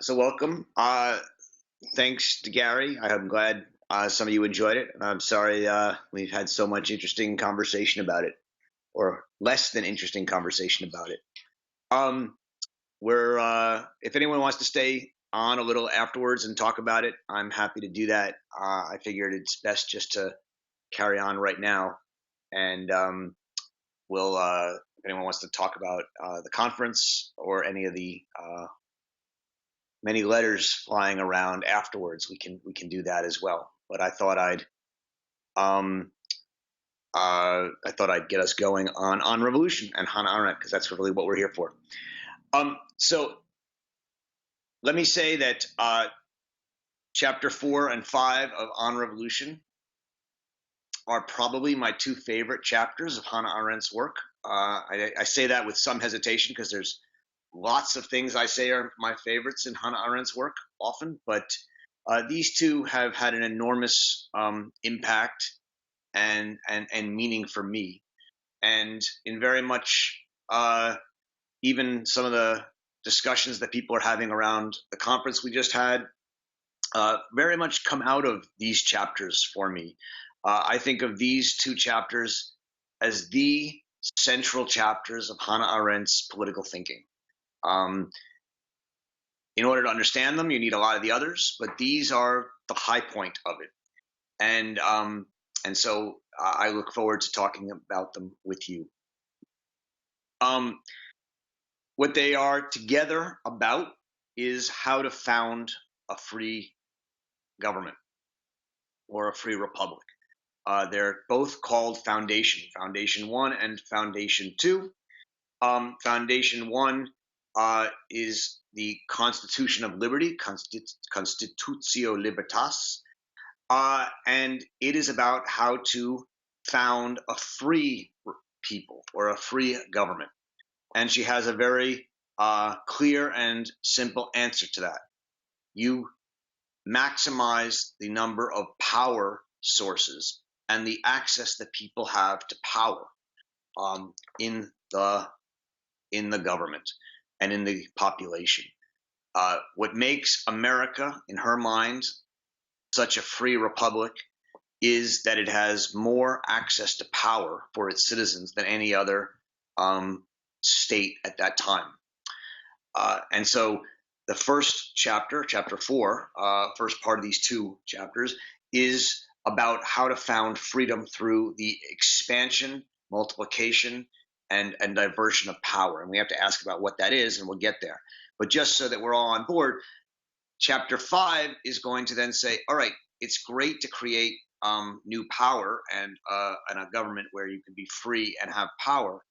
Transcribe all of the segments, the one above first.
So welcome. Thanks to Gary. I'm glad some of you enjoyed it. I'm sorry we've had so much interesting conversation about it, or less than interesting conversation about it. If anyone wants to stay on a little afterwards and talk about it, I'm happy to do that. I figured it's best just to carry on right now, and if anyone wants to talk about the conference or any of the many letters flying around afterwards, we can do that as well. But I thought I'd get us going on revolution and Hannah Arendt, because that's really what we're here for. So let me say that chapter 4 and 5 of On Revolution are probably my two favorite chapters of Hannah Arendt's work. I say that with some hesitation because there's lots of things I say are my favorites in Hannah Arendt's work often, but these two have had an enormous impact and meaning for me. And in very much even some of the discussions that people are having around the conference we just had very much come out of these chapters for me. I think of these two chapters as the central chapters of Hannah Arendt's political thinking. In order to understand them, you need a lot of the others, but these are the high point of it. And so I look forward to talking about them with you. What they are together about is how to found a free government or a free republic. They're both called Foundation 1 and Foundation 2. Foundation 1 is the Constitution of Liberty, Constitutio Libertatis, and it is about how to found a free people or a free government. And she has a very clear and simple answer to that. You maximize the number of power sources and the access that people have to power in the government and in the population. What makes America, in her mind, such a free republic is that it has more access to power for its citizens than any other state at that time. And so the first chapter, chapter 4, first part of these two chapters, is about how to found freedom through the expansion, multiplication, and diversion of power. And we have to ask about what that is, and we'll get there. But just so that we're all on board, chapter 5 is going to then say, all right, it's great to create new power and a government where you can be free and have power,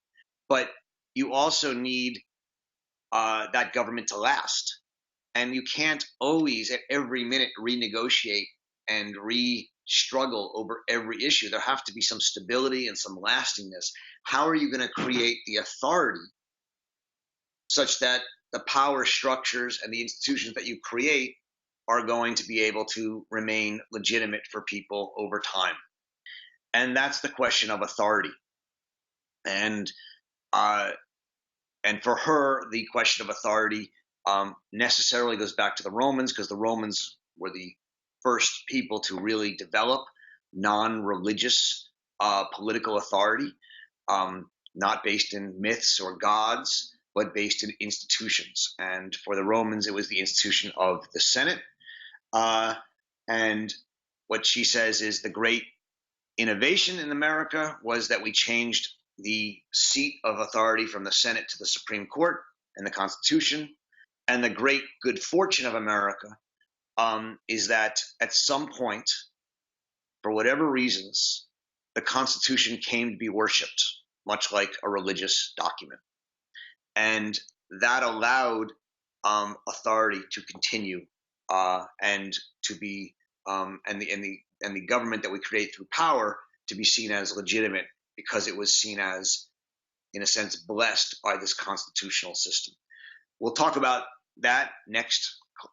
but you also need that government to last. And you can't always at every minute renegotiate and struggle over every issue. There have to be some stability and some lastingness. How are you going to create the authority such that the power structures and the institutions that you create are going to be able to remain legitimate for people over time? And that's the question of authority. And for her, the question of authority necessarily goes back to the Romans, because the Romans were the first people to really develop non-religious political authority, not based in myths or gods, but based in institutions. And for the Romans, it was the institution of the Senate. And what she says is the great innovation in America was that we changed the seat of authority from the Senate to the Supreme Court and the Constitution. And the great good fortune of America is that at some point, for whatever reasons, the Constitution came to be worshipped, much like a religious document. And that allowed authority to continue and to be and the government that we create through power to be seen as legitimate, because it was seen as, in a sense, blessed by this constitutional system. We'll talk about that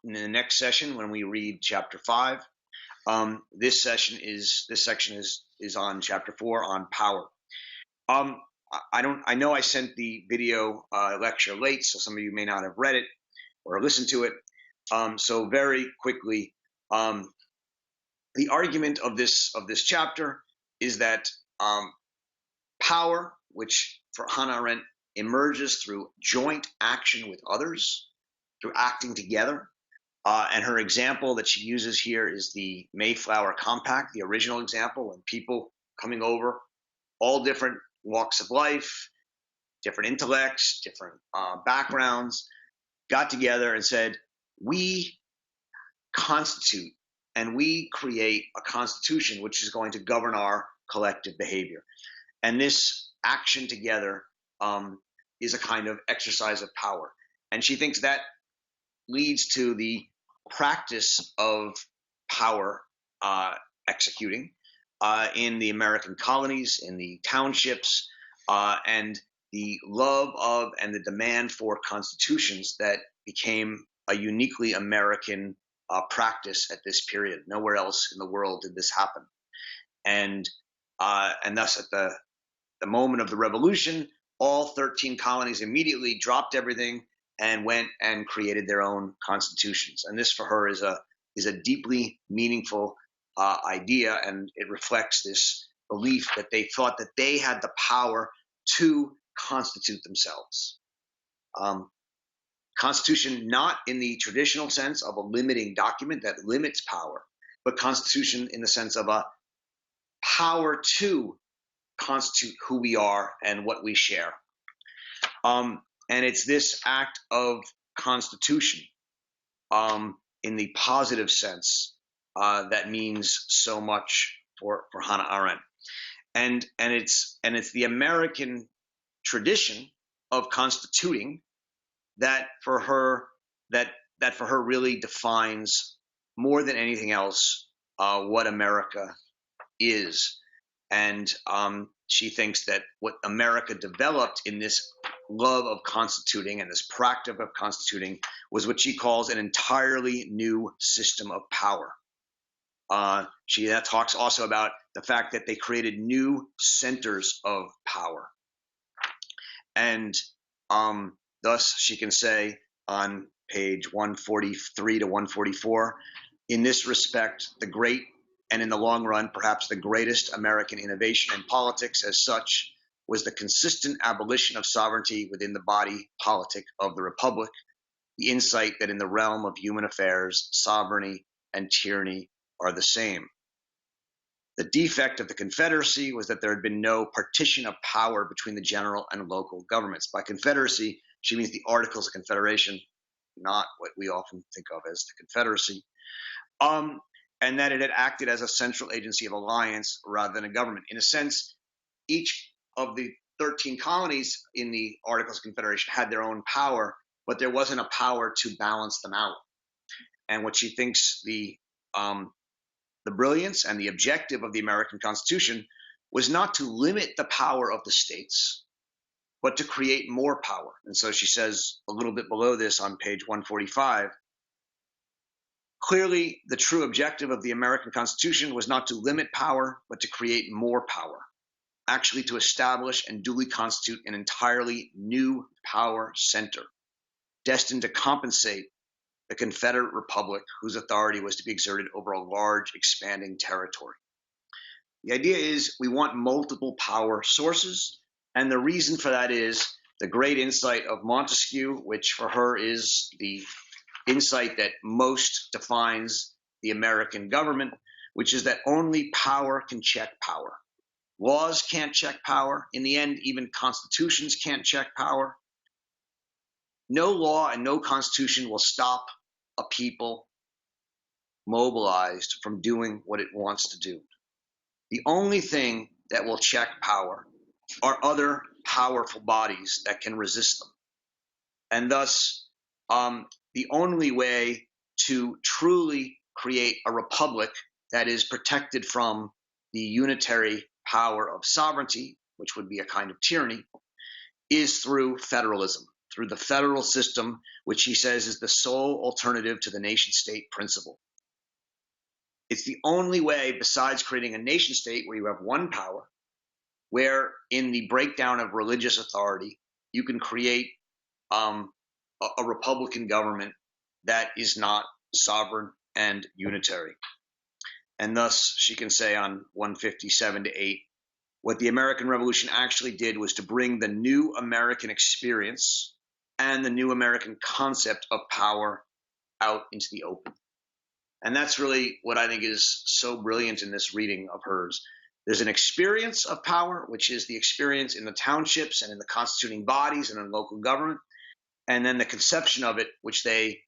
in the next session when we read chapter 5. This section is on chapter 4 on power. I know I sent the video lecture late, so some of you may not have read it or listened to it. So very quickly, the argument of this chapter is that power, which for Hannah Arendt emerges through joint action with others, through acting together. And her example that she uses here is the Mayflower Compact, the original example, and people coming over, all different walks of life, different intellects, different backgrounds, got together and said, we constitute and we create a constitution which is going to govern our collective behavior. And this action together is a kind of exercise of power. And she thinks that leads to the practice of power executing in the American colonies, in the townships, and the love of and the demand for constitutions that became a uniquely American practice at this period. Nowhere else in the world did this happen. And thus at the moment of the revolution, all 13 colonies immediately dropped everything and went and created their own constitutions. And this for her is a deeply meaningful idea, and it reflects this belief that they thought that they had the power to constitute themselves. Constitution not in the traditional sense of a limiting document that limits power, but constitution in the sense of a power to constitute who we are and what we share. And it's this act of constitution in the positive sense that means so much for Hannah Arendt. And it's the American tradition of constituting that for her really defines more than anything else what America is. And she thinks that what America developed in this love of constituting and this practice of constituting was what she calls an entirely new system of power. She talks also about the fact that they created new centers of power. And thus she can say on page 143 to 144, in this respect, the great and in the long run, perhaps the greatest American innovation in politics as such was the consistent abolition of sovereignty within the body politic of the Republic, the insight that in the realm of human affairs, sovereignty and tyranny are the same. The defect of the Confederacy was that there had been no partition of power between the general and local governments. By Confederacy, she means the Articles of Confederation, not what we often think of as the Confederacy. And that it had acted as a central agency of alliance rather than a government. In a sense, each of the 13 colonies in the Articles of Confederation had their own power, but there wasn't a power to balance them out. And what she thinks the brilliance and the objective of the American Constitution was not to limit the power of the states, but to create more power. And so she says a little bit below this on page 145, clearly, the true objective of the American Constitution was not to limit power, but to create more power, actually to establish and duly constitute an entirely new power center, destined to compensate the Confederate Republic, whose authority was to be exerted over a large, expanding territory. The idea is we want multiple power sources, and the reason for that is the great insight of Montesquieu, which for her is the insight that most defines the American government, which is that only power can check power. Laws can't check power. In the end, even constitutions can't check power. No law and no constitution will stop a people mobilized from doing what it wants to do. The only thing that will check power are other powerful bodies that can resist them. And thus, the only way to truly create a republic that is protected from the unitary power of sovereignty, which would be a kind of tyranny, is through federalism, through the federal system, which he says is the sole alternative to the nation-state principle. It's the only way, besides creating a nation-state where you have one power, where in the breakdown of religious authority, you can create a republican government that is not sovereign and unitary. And thus, she can say on 157 to 8, what the American Revolution actually did was to bring the new American experience and the new American concept of power out into the open. And that's really what I think is so brilliant in this reading of hers. There's an experience of power, which is the experience in the townships and in the constituting bodies and in local government, and then the conception of it, which they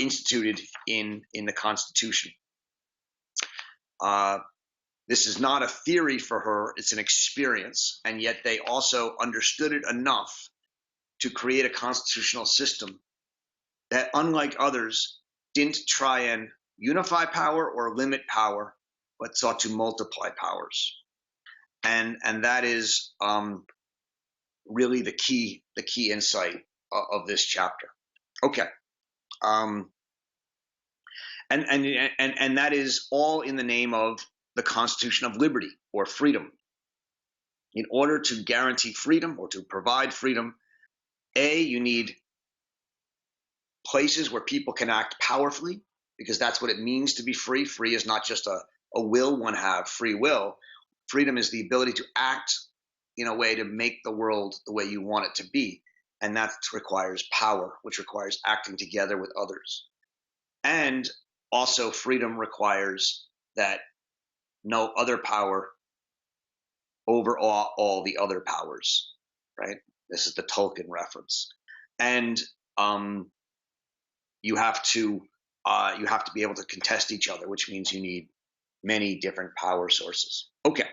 instituted in the Constitution. This is not a theory for her, it's an experience, and yet they also understood it enough to create a constitutional system that, unlike others, didn't try and unify power or limit power, but sought to multiply powers. And that is really the key insight of this chapter. Okay. And that is all in the name of the Constitution of Liberty or freedom. In order to guarantee freedom or to provide freedom, you need places where people can act powerfully, because that's what it means to be free. Free is not just a will one have, free will. Freedom is the ability to act in a way to make the world the way you want it to be. And that requires power, which requires acting together with others. And also freedom requires that no other power overawe all the other powers, right? This is the Tolkien reference. And you have to be able to contest each other, which means you need many different power sources. Okay,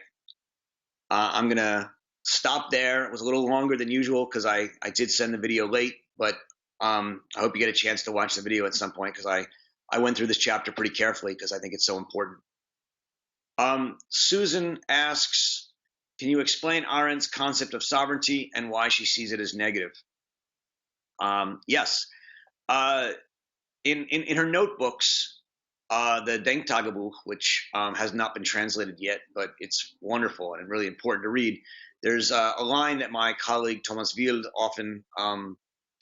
I'm gonna stop there. It was a little longer than usual because I did send the video late, but I hope you get a chance to watch the video at some point, because I went through this chapter pretty carefully because I think it's so important. Susan asks, can you explain Arendt's concept of sovereignty and why she sees it as negative? Yes. In her notebooks, the Denktagebuch, which has not been translated yet, but it's wonderful and really important to read. There's a line that my colleague Thomas Wild often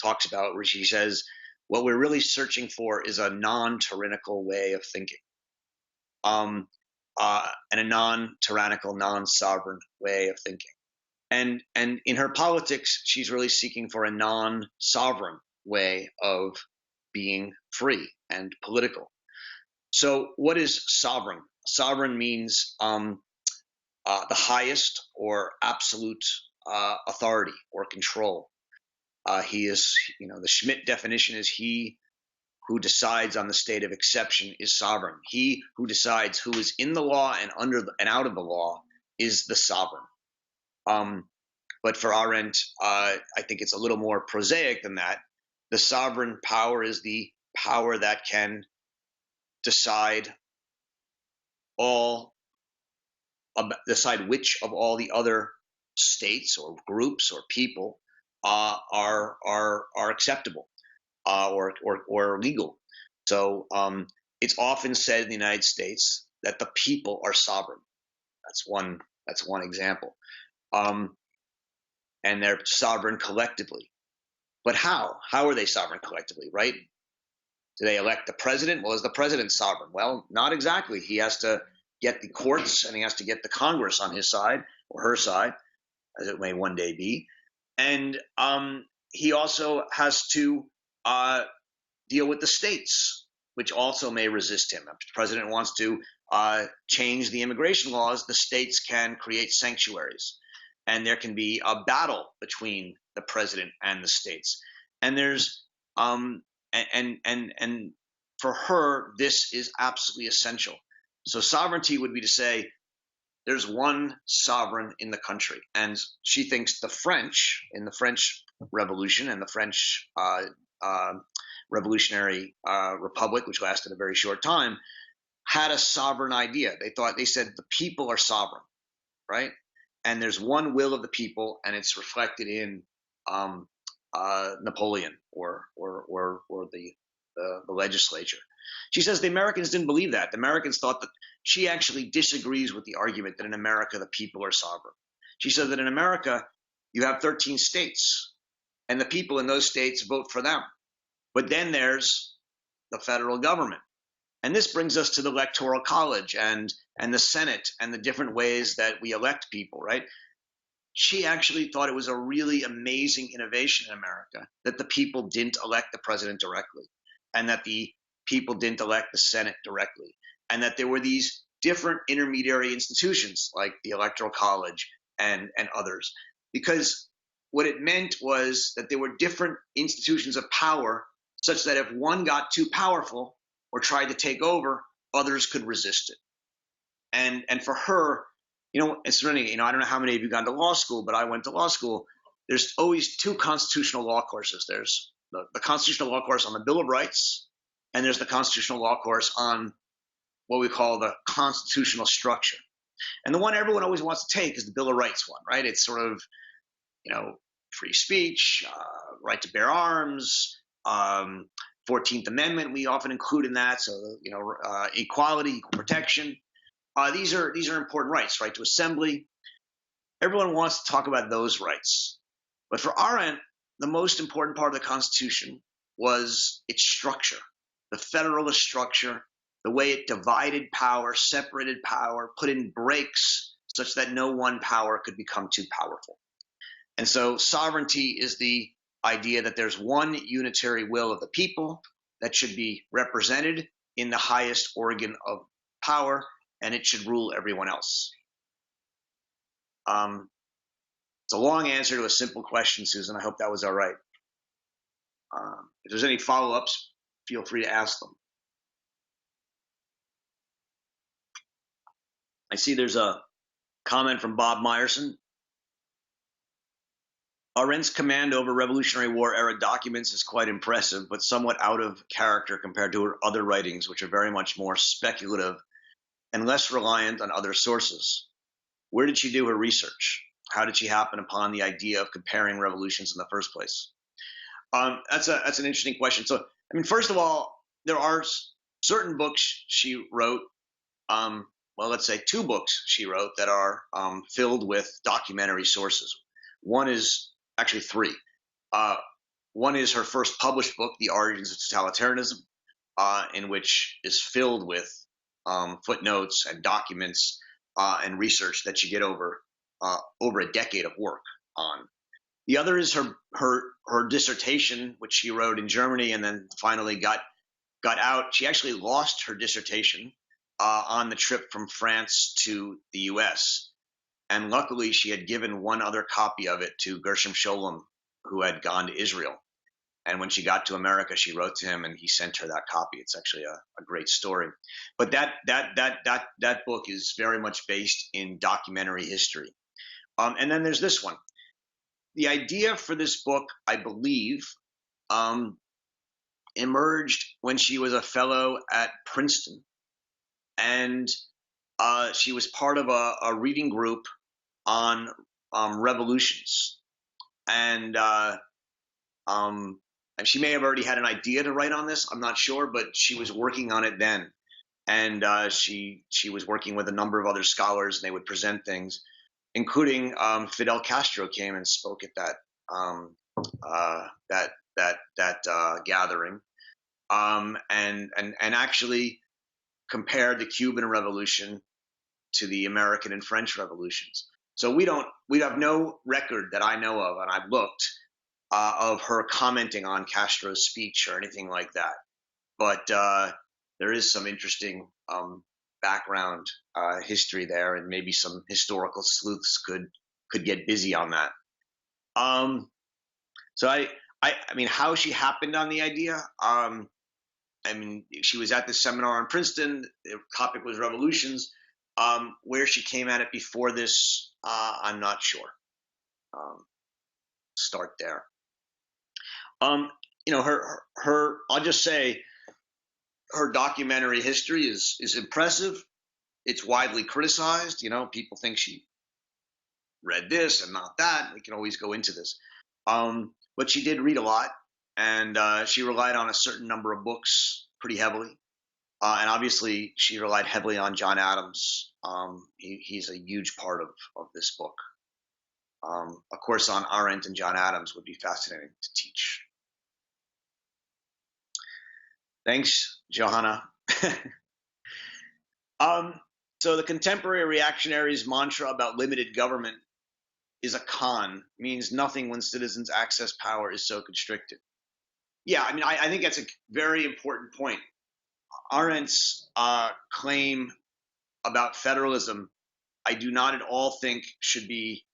talks about, where she says, what we're really searching for is a non-tyrannical way of thinking, and a non-tyrannical, non-sovereign way of thinking. And in her politics, she's really seeking for a non-sovereign way of being free and political. So what is sovereign? Sovereign means the highest or absolute authority or control. He is, the Schmidt definition is he who decides on the state of exception is sovereign. He who decides who is in the law and and out of the law is the sovereign. But for Arendt, I think it's a little more prosaic than that. The sovereign power is the power that can decide which of all the other states or groups or people are acceptable or legal. So it's often said in the United States that the people are sovereign. That's one example. And they're sovereign collectively. But how? How are they sovereign collectively, right? Do they elect the president? Well, is the president sovereign? Well, not exactly. He has to get the courts and he has to get the Congress on his side or her side, as it may one day be. And he also has to deal with the states, which also may resist him. If the president wants to change the immigration laws, the states can create sanctuaries. And there can be a battle between the president and the states. And there's and for her, this is absolutely essential. So sovereignty would be to say there's one sovereign in the country, and she thinks the French in the French Revolution and the French Revolutionary Republic, which lasted a very short time, had a sovereign idea. They said the people are sovereign, right? And there's one will of the people, and it's reflected in Napoleon or the legislature. She says the Americans didn't believe that. The Americans thought that. She actually disagrees with the argument that in America the people are sovereign. She said that in America you have 13 states, and the people in those states vote for them. But then there's the federal government. And this brings us to the electoral college and the Senate and the different ways that we elect people, right? She actually thought it was a really amazing innovation in America that the people didn't elect the president directly, and that the people didn't elect the Senate directly, and that there were these different intermediary institutions like the electoral college and others. Because what it meant was that there were different institutions of power, such that if one got too powerful or tried to take over, others could resist it. And for her, it's funny, I don't know how many of you gone to law school, but I went to law school. There's always two constitutional law courses. There's the constitutional law course on the Bill of Rights, and there's the constitutional law course on what we call the constitutional structure. And the one everyone always wants to take is the Bill of Rights one, right? It's sort of, free speech, right to bear arms, 14th Amendment we often include in that. So, equality, equal protection. These are important rights, right to assembly. Everyone wants to talk about those rights. But for Arendt, the most important part of the Constitution was its structure, the federalist structure, the way it divided power, separated power, put in breaks such that no one power could become too powerful. And so sovereignty is the idea that there's one unitary will of the people that should be represented in the highest organ of power, and it should rule everyone else. It's a long answer to a simple question, Susan. I hope that was all right. If there's any follow-ups, feel free to ask them. I see there's a comment from Bob Meyerson. Arendt's command over Revolutionary War era documents is quite impressive, but somewhat out of character compared to her other writings, which are very much more speculative and less reliant on other sources. Where did she do her research? How did she happen upon the idea of comparing revolutions in the first place? That's an interesting question. So, first of all, there are certain books she wrote. Let's say two books she wrote that are filled with documentary sources. One is actually three. One is her first published book, The Origins of Totalitarianism, in which is filled with footnotes and documents and research that she did over a decade of work on. The other is her dissertation, which she wrote in Germany and then finally got out. She actually lost her dissertation on the trip from France to the U.S. And luckily, she had given one other copy of it to Gershom Scholem, who had gone to Israel. And when she got to America, she wrote to him, and he sent her that copy. It's actually a great story. But that book is very much based in documentary history. And then there's this one. The idea for this book, I believe, emerged when she was a fellow at Princeton, and she was part of a reading group on revolutions, and she may have already had an idea to write on this. I'm not sure, but she was working on it then, and she was working with a number of other scholars, and they would present things, including Fidel Castro came and spoke at that gathering, and actually compared the Cuban Revolution to the American and French revolutions. So we have no record that I know of, and I've looked, of her commenting on Castro's speech or anything like that. But there is some interesting background history there, and maybe some historical sleuths could get busy on that. So I mean, how she happened on the idea. She was at this seminar in Princeton. The topic was revolutions. Where she came at it before this, I'm not sure. Start there. I'll just say her documentary history is impressive. It's widely criticized. People think she read this and not that. We can always go into this. But she did read a lot, and she relied on a certain number of books pretty heavily. And obviously, she relied heavily on John Adams. He's a huge part of this book. A course on Arendt and John Adams would be fascinating to teach. Thanks, Johanna. So the contemporary reactionaries' mantra about limited government is a con, means nothing when citizens access power is so constricted. Yeah, I mean, I think that's a very important point. Arendt's claim about federalism, I do not at all think should be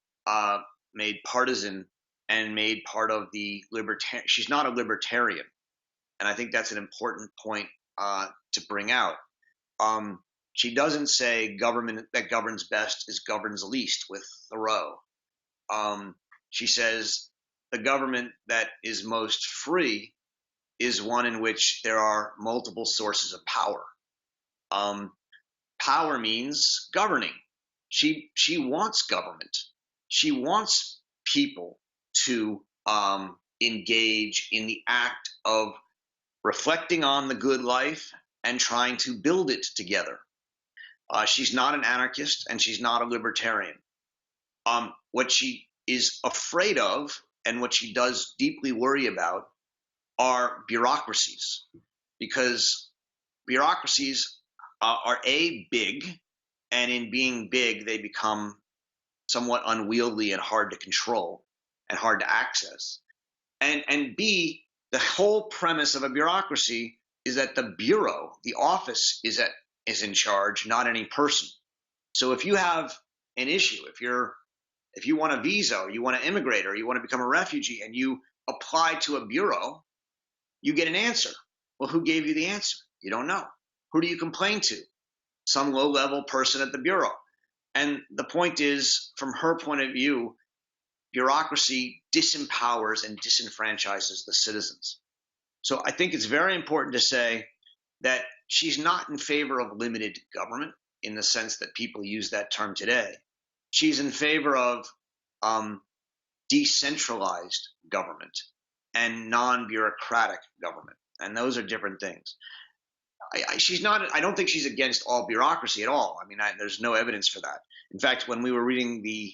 made partisan and made part of the libertarian. She's not a libertarian, and I think that's an important point to bring out. She doesn't say government that governs best is governs least with Thoreau. She says the government that is most free is one in which there are multiple sources of power. Power means governing. She wants government. She wants people to engage in the act of reflecting on the good life and trying to build it together. She's not an anarchist and she's not a libertarian. What she is afraid of and what she does deeply worry about are bureaucracies, because bureaucracies are big, and in being big, they become somewhat unwieldy and hard to control and hard to access. And B, the whole premise of a bureaucracy is that the bureau, the office, is in charge, not any person. So if you have an issue, if you want a visa, or you want to immigrate, or you want to become a refugee, and you apply to a bureau, you get an answer. Well, who gave you the answer? You don't know. Who do you complain to? Some low-level person at the bureau. And the point is, from her point of view, bureaucracy disempowers and disenfranchises the citizens. So I think it's very important to say that she's not in favor of limited government in the sense that people use that term today. She's in favor of decentralized government and non-bureaucratic government. And those are different things. I don't think she's against all bureaucracy at all. I mean, there's no evidence for that. In fact, when we were reading the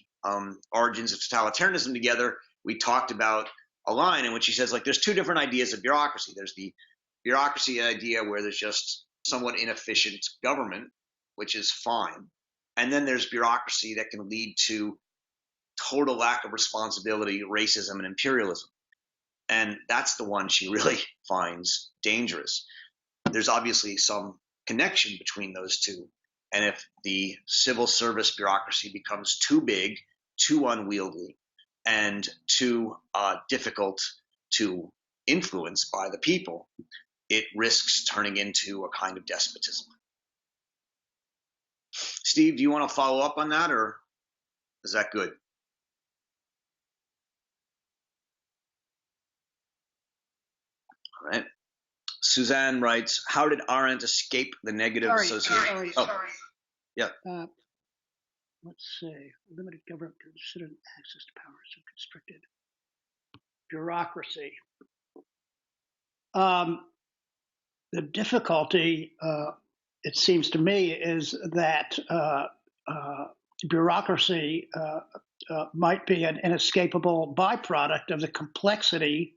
Origins of Totalitarianism together, we talked about a line in which she says, like, there's two different ideas of bureaucracy. There's the bureaucracy idea where there's just somewhat inefficient government, which is fine. And then there's bureaucracy that can lead to total lack of responsibility, racism, and imperialism. And that's the one she really finds dangerous. There's obviously some connection between those two. And if the civil service bureaucracy becomes too big, too unwieldy, and too difficult to influence by the people, it risks turning into a kind of despotism. Steve, do you want to follow up on that, or is that good? All right. Suzanne writes, how did Arendt escape the negative association? Sorry. Yeah. Let's see. Limited government considered access to power so constricted. Bureaucracy. The difficulty, it seems to me, is that bureaucracy might be an inescapable byproduct of the complexity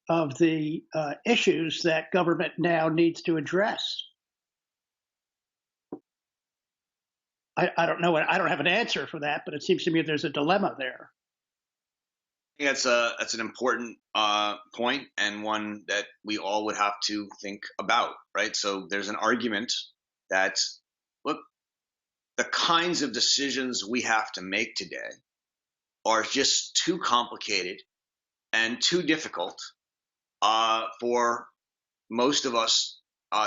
of the issues that government now needs to address. I don't know. I don't have an answer for that, but it seems to me there's a dilemma there. I think that's an important point, and one that we all would have to think about, right? So there's an argument that, look, the kinds of decisions we have to make today are just too complicated and too difficult for most of us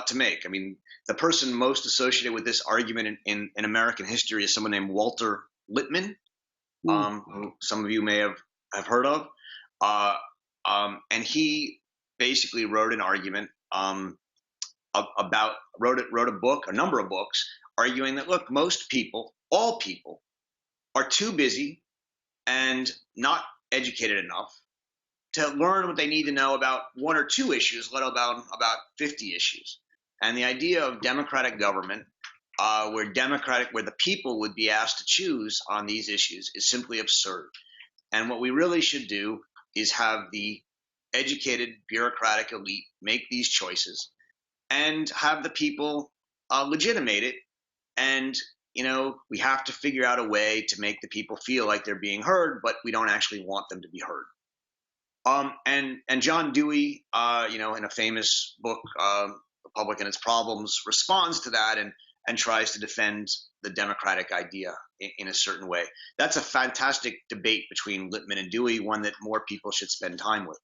to make. I mean, the person most associated with this argument in American history is someone named Walter Lippmann, who some of you may have heard of. And he basically wrote an argument wrote a number of books, arguing that, look, most people, all people, are too busy and not educated enough to learn what they need to know about one or two issues, let alone about 50 issues. And the idea of democratic government, where the people would be asked to choose on these issues, is simply absurd. And what we really should do is have the educated bureaucratic elite make these choices, and have the people legitimate it. And, we have to figure out a way to make the people feel like they're being heard, but we don't actually want them to be heard. And John Dewey, in a famous book, Republic and Its Problems, responds to that and tries to defend the democratic idea in a certain way. That's a fantastic debate between Lippmann and Dewey, one that more people should spend time with.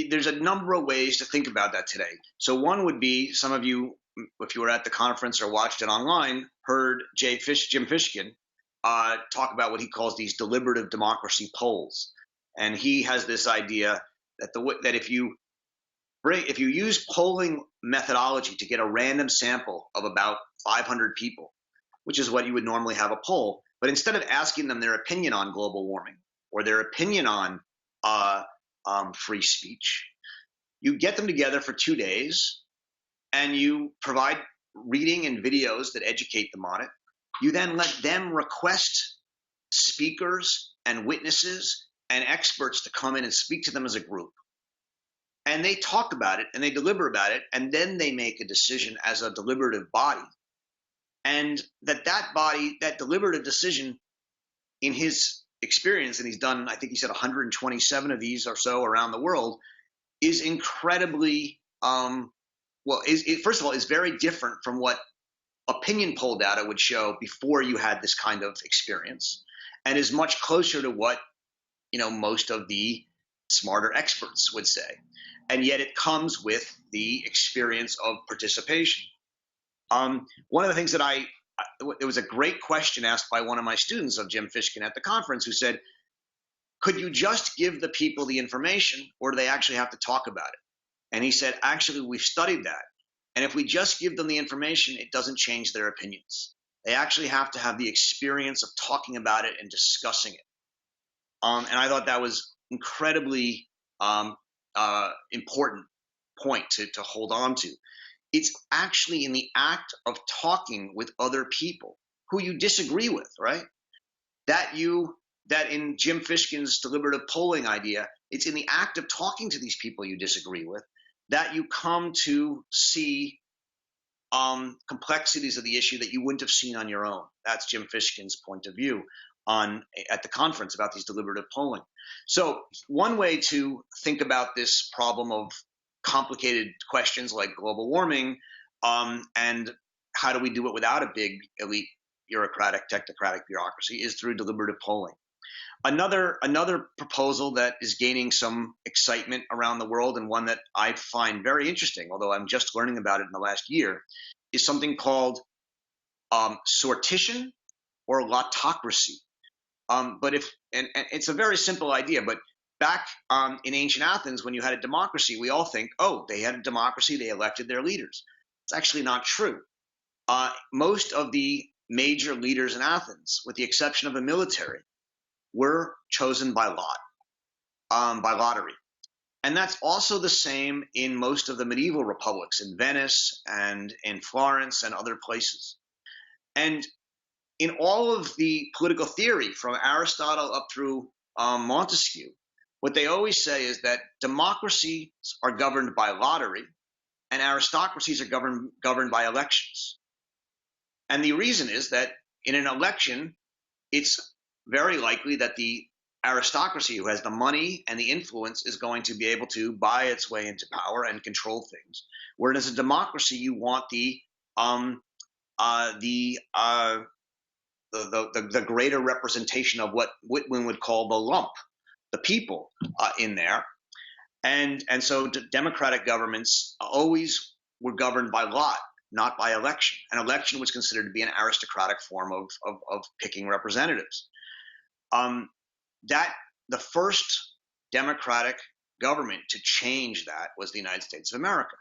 There's a number of ways to think about that today. So one would be, some of you, if you were at the conference or watched it online, heard Jim Fishkin talk about what he calls these deliberative democracy polls. And he has this idea that if you use polling methodology to get a random sample of about 500 people, which is what you would normally have a poll, but instead of asking them their opinion on global warming or their opinion on free speech, you get them together for 2 days and you provide reading and videos that educate them on it. You then let them request speakers and witnesses and experts to come in and speak to them as a group. And they talk about it and they deliberate about it, and then they make a decision as a deliberative body. And that body, that deliberative decision, in his experience, and he's done, I think he said 127 of these or so around the world, is incredibly, first of all, is very different from what opinion poll data would show before you had this kind of experience, and is much closer to what, most of the smarter experts would say. And yet it comes with the experience of participation. One of the things that there was a great question asked by one of my students of Jim Fishkin at the conference, who said, could you just give the people the information, or do they actually have to talk about it? And he said, actually, we've studied that. And if we just give them the information, it doesn't change their opinions. They actually have to have the experience of talking about it and discussing it. And I thought that was incredibly important point to hold on to. It's actually in the act of talking with other people who you disagree with, right? That in Jim Fishkin's deliberative polling idea, it's in the act of talking to these people you disagree with that you come to see complexities of the issue that you wouldn't have seen on your own. That's Jim Fishkin's point of view at the conference about these deliberative polling. So one way to think about this problem of complicated questions like global warming and how do we do it without a big elite bureaucratic technocratic bureaucracy is through deliberative polling. Another proposal that is gaining some excitement around the world, and one that I find very interesting, although I'm just learning about it in the last year, is something called sortition or lotocracy. But it's a very simple idea, but back in ancient Athens, when you had a democracy, we all think, oh, they had a democracy, they elected their leaders. It's actually not true. Most of the major leaders in Athens, with the exception of the military, were chosen by lottery. And that's also the same in most of the medieval republics, in Venice and in Florence and other places. And in all of the political theory, from Aristotle up through Montesquieu, what they always say is that democracies are governed by lottery and aristocracies are governed by elections. And the reason is that in an election, it's very likely that the aristocracy, who has the money and the influence, is going to be able to buy its way into power and control things. Whereas a democracy, you want the greater representation of what Whitman would call the lump, the people in there. And so democratic governments always were governed by lot, not by election. An election was considered to be an aristocratic form of picking representatives. The first democratic government to change that was the United States of America,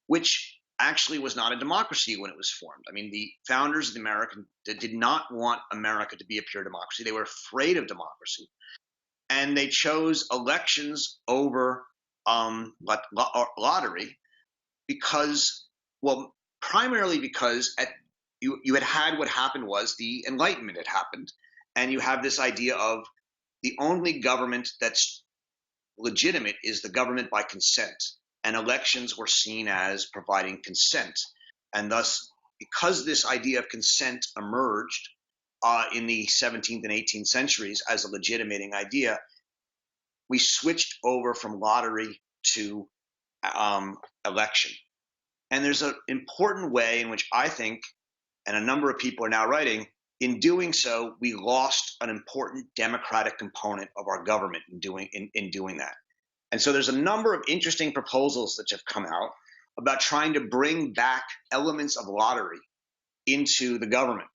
which actually was not a democracy when it was formed. I mean, the founders of America did not want America to be a pure democracy. They were afraid of democracy. And they chose elections over lottery because, well, primarily because you had what happened was the Enlightenment had happened. And you have this idea of the only government that's legitimate is the government by consent, and elections were seen as providing consent. And thus, because this idea of consent emerged in the 17th and 18th centuries as a legitimating idea, we switched over from lottery to election. And there's an important way in which I think, and a number of people are now writing, in doing so, we lost an important democratic component of our government in doing that. And so there's a number of interesting proposals that have come out about trying to bring back elements of lottery into the government.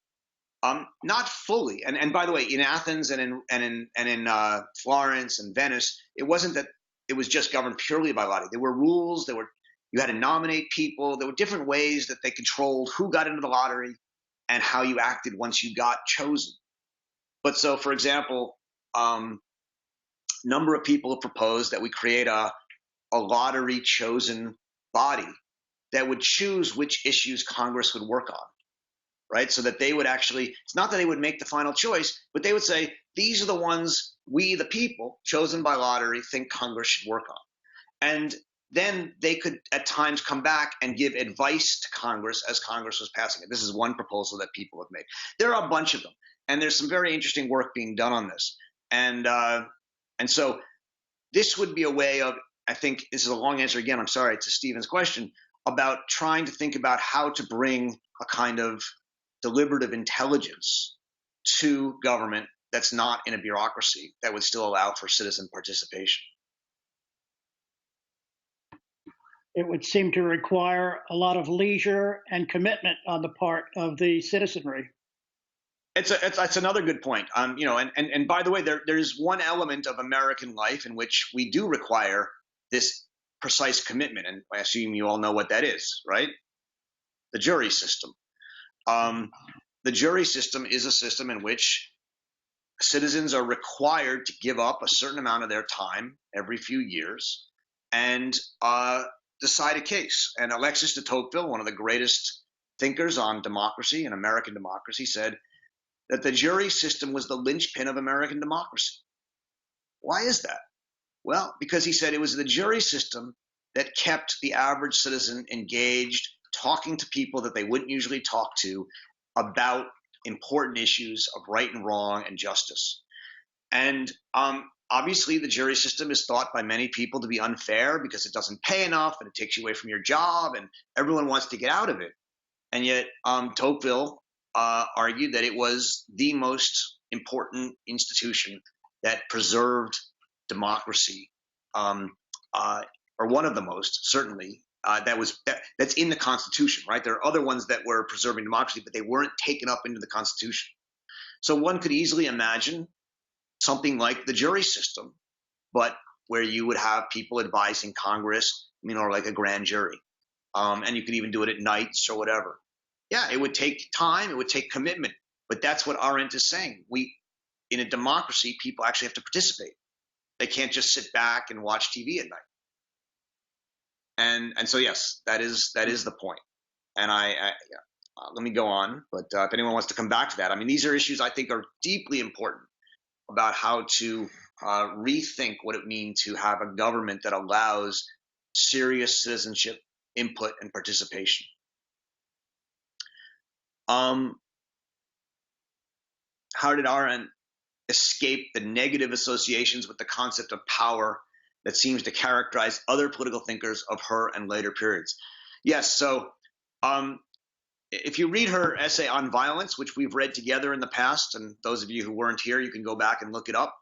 Not fully. And by the way, in Athens and in Florence and Venice, it wasn't that it was just governed purely by lottery. There were rules. You had to nominate people. There were different ways that they controlled who got into the lottery and how you acted once you got chosen. But so, for example, number of people have proposed that we create a lottery chosen body that would choose which issues Congress would work on, right? So that they would actually, it's not that they would make the final choice, but they would say, these are the ones we, the people, chosen by lottery, think Congress should work on. And then they could at times come back and give advice to Congress as Congress was passing it. This is one proposal that people have made. There are a bunch of them, and there's some very interesting work being done on this. And so this would be a way of, I think this is a long answer again, I'm sorry, to Stephen's question, about trying to think about how to bring a kind of deliberative intelligence to government that's not in a bureaucracy, that would still allow for citizen participation. It would seem to require a lot of leisure and commitment on the part of the citizenry. It's another good point. And by the way, there's one element of American life in which we do require this precise commitment, and I assume you all know what that is, right? The jury system. The jury system is a system in which citizens are required to give up a certain amount of their time every few years and decide a case. And Alexis de Tocqueville, one of the greatest thinkers on democracy and American democracy, said that the jury system was the linchpin of American democracy. Why is that? Well, because he said it was the jury system that kept the average citizen engaged, talking to people that they wouldn't usually talk to about important issues of right and wrong and justice. And obviously, the jury system is thought by many people to be unfair because it doesn't pay enough and it takes you away from your job and everyone wants to get out of it. And yet Tocqueville argued that it was the most important institution that preserved democracy, or one of the most, certainly, that's in the Constitution, right? There are other ones that were preserving democracy, but they weren't taken up into the Constitution. So one could easily imagine something like the jury system, but where you would have people advising Congress, or like a grand jury. And you could even do it at nights or whatever. Yeah, it would take time, it would take commitment, but that's what Arendt is saying. In a democracy, people actually have to participate. They can't just sit back and watch TV at night. And so yes, that is the point. And let me go on, but if anyone wants to come back to that, these are issues I think are deeply important about how to rethink what it means to have a government that allows serious citizenship, input, and participation. How did Arendt escape the negative associations with the concept of power that seems to characterize other political thinkers of her and later periods? Yes, so if you read her essay on violence, which we've read together in the past, and those of you who weren't here, you can go back and look it up.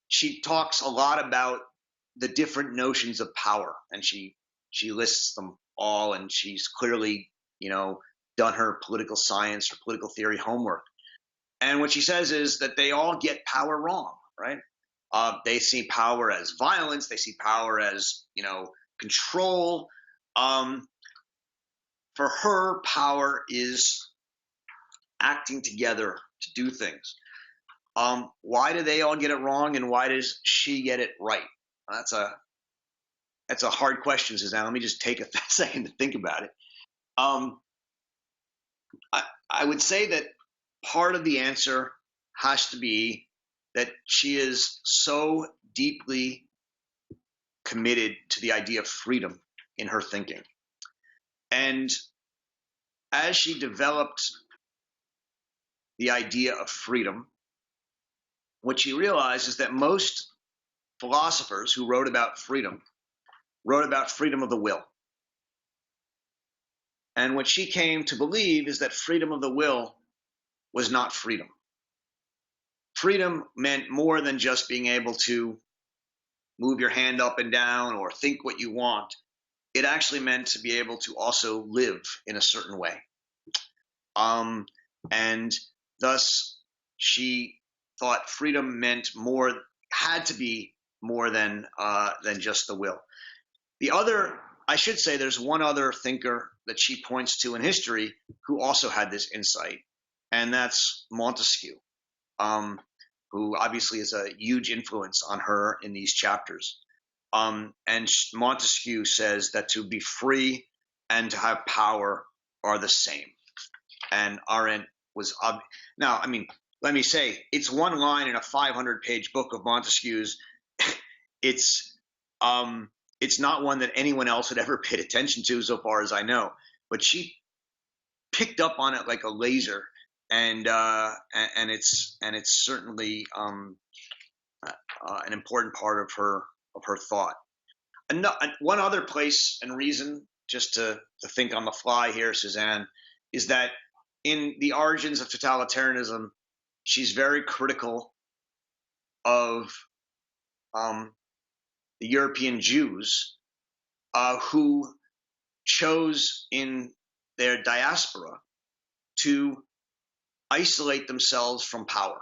She talks a lot about the different notions of power, and she lists them all, and she's clearly, done her political science or political theory homework. And what she says is that they all get power wrong, right? They see power as violence. They see power as, control. For her, power is acting together to do things. Why do they all get it wrong, and why does she get it right? That's a hard question, Suzanne. Let me just take a second to think about it. I would say that part of the answer has to be that she is so deeply committed to the idea of freedom in her thinking. And as she developed the idea of freedom, what she realized is that most philosophers who wrote about freedom of the will. And what she came to believe is that freedom of the will was not freedom. Freedom meant more than just being able to move your hand up and down or think what you want. It actually meant to be able to also live in a certain way. And thus she thought freedom had to be more than just the will. I should say there's one other thinker that she points to in history who also had this insight, and that's Montesquieu, who obviously is a huge influence on her in these chapters. And Montesquieu says that to be free and to have power are the same. And Arendt was now, I mean, let me say, it's one line in a 500-page book of Montesquieu's. It's not one that anyone else had ever paid attention to, so far as I know. But she picked up on it like a laser, and it's certainly an important part of her thought. And one other place and reason, just to think on the fly here, Suzanne, is that in The Origins of Totalitarianism, she's very critical of the European Jews who chose in their diaspora to isolate themselves from power.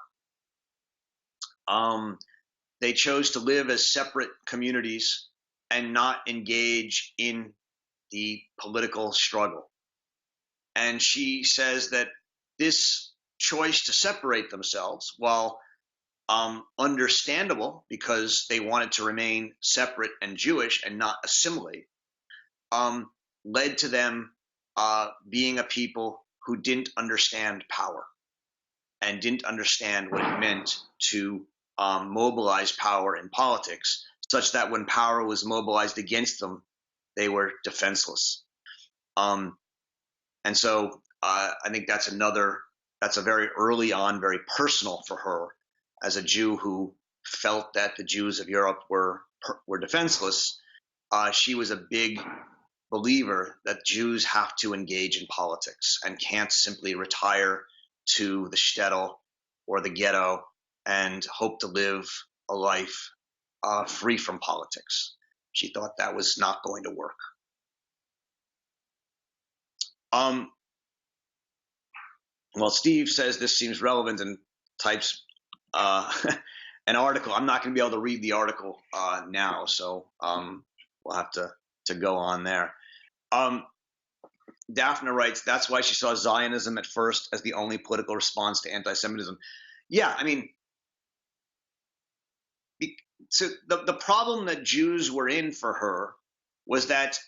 They chose to live as separate communities and not engage in the political struggle. And she says that this choice to separate themselves, while understandable because they wanted to remain separate and Jewish and not assimilate, led to them being a people who didn't understand power and didn't understand what it meant to mobilize power in politics, such that when power was mobilized against them, they were defenseless. And so I think that's a very early on, very personal for her as a Jew who felt that the Jews of Europe were defenseless. She was a big believer that Jews have to engage in politics and can't simply retire to the shtetl or the ghetto and hope to live a life free from politics. She thought that was not going to work. Well, Steve says this seems relevant and types an article. I'm not going to be able to read the article now, so we'll have to go on there. Daphne writes, that's why she saw Zionism at first as the only political response to anti-Semitism. Yeah, I mean, so the problem that Jews were in for her was that,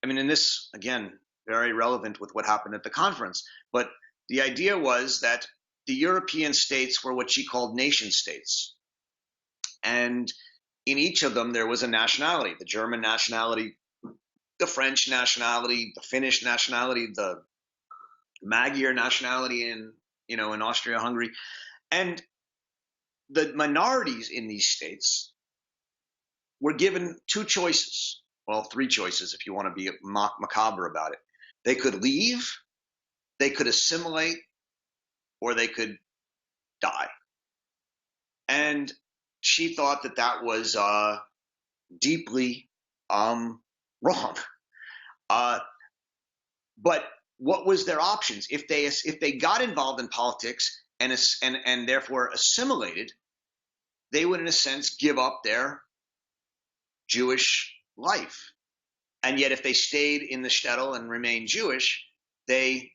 I mean, and this, again, very relevant with what happened at the conference, but the idea was that the European states were what she called nation states. And in each of them, there was a nationality, the German nationality, the French nationality, the Finnish nationality, the Magyar nationality in Austria-Hungary. And the minorities in these states were given two choices. Well, three choices if you want to be macabre about it. They could leave, they could assimilate, or they could die. And she thought that was deeply wrong. But what was their options? If they got involved in politics and therefore assimilated, they would, in a sense, give up their Jewish life. And yet, if they stayed in the shtetl and remained Jewish, they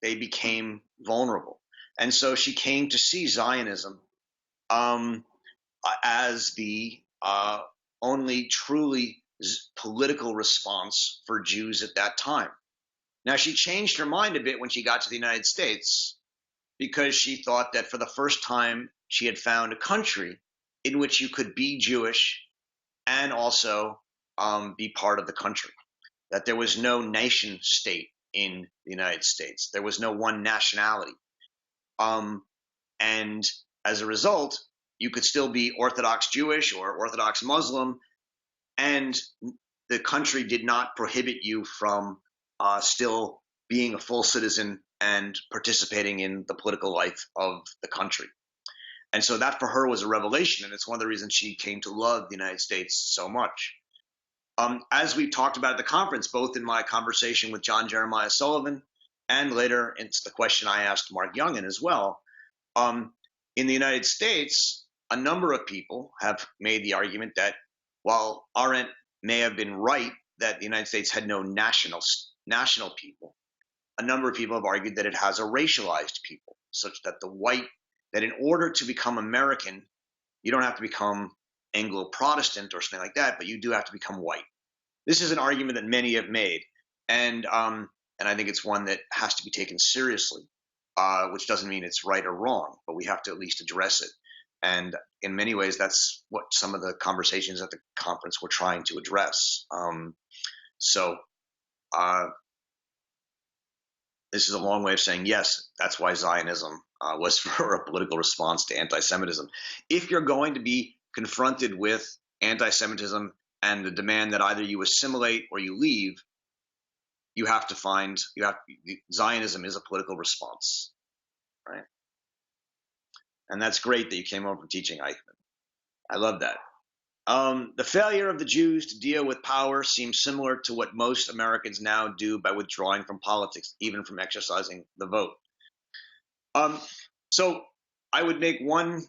became vulnerable. And so she came to see Zionism as the only truly political response for Jews at that time. Now, she changed her mind a bit when she got to the United States, because she thought that for the first time, she had found a country in which you could be Jewish and also be part of the country. That there was no nation state in the United States. There was no one nationality. And as a result, you could still be Orthodox Jewish or Orthodox Muslim, and the country did not prohibit you from still being a full citizen and participating in the political life of the country. And so that for her was a revelation, and it's one of the reasons she came to love the United States so much. As we talked about at the conference, both in my conversation with John Jeremiah Sullivan and later it's the question I asked Mark Youngin as well, in the United States, a number of people have made the argument that while Arendt may have been right that the United States had no national people, a number of people have argued that it has a racialized people, such that that in order to become American, you don't have to become Anglo-Protestant or something like that, but you do have to become white. This is an argument that many have made, and I think it's one that has to be taken seriously, which doesn't mean it's right or wrong, but we have to at least address it. And in many ways, that's what some of the conversations at the conference were trying to address. This is a long way of saying, yes, that's why Zionism was for a political response to anti-Semitism. If you're going to be confronted with anti-Semitism and the demand that either you assimilate or you leave, Zionism is a political response, right? And that's great that you came over from teaching Eichmann. I love that. The failure of the Jews to deal with power seems similar to what most Americans now do by withdrawing from politics, even from exercising the vote. So I would make one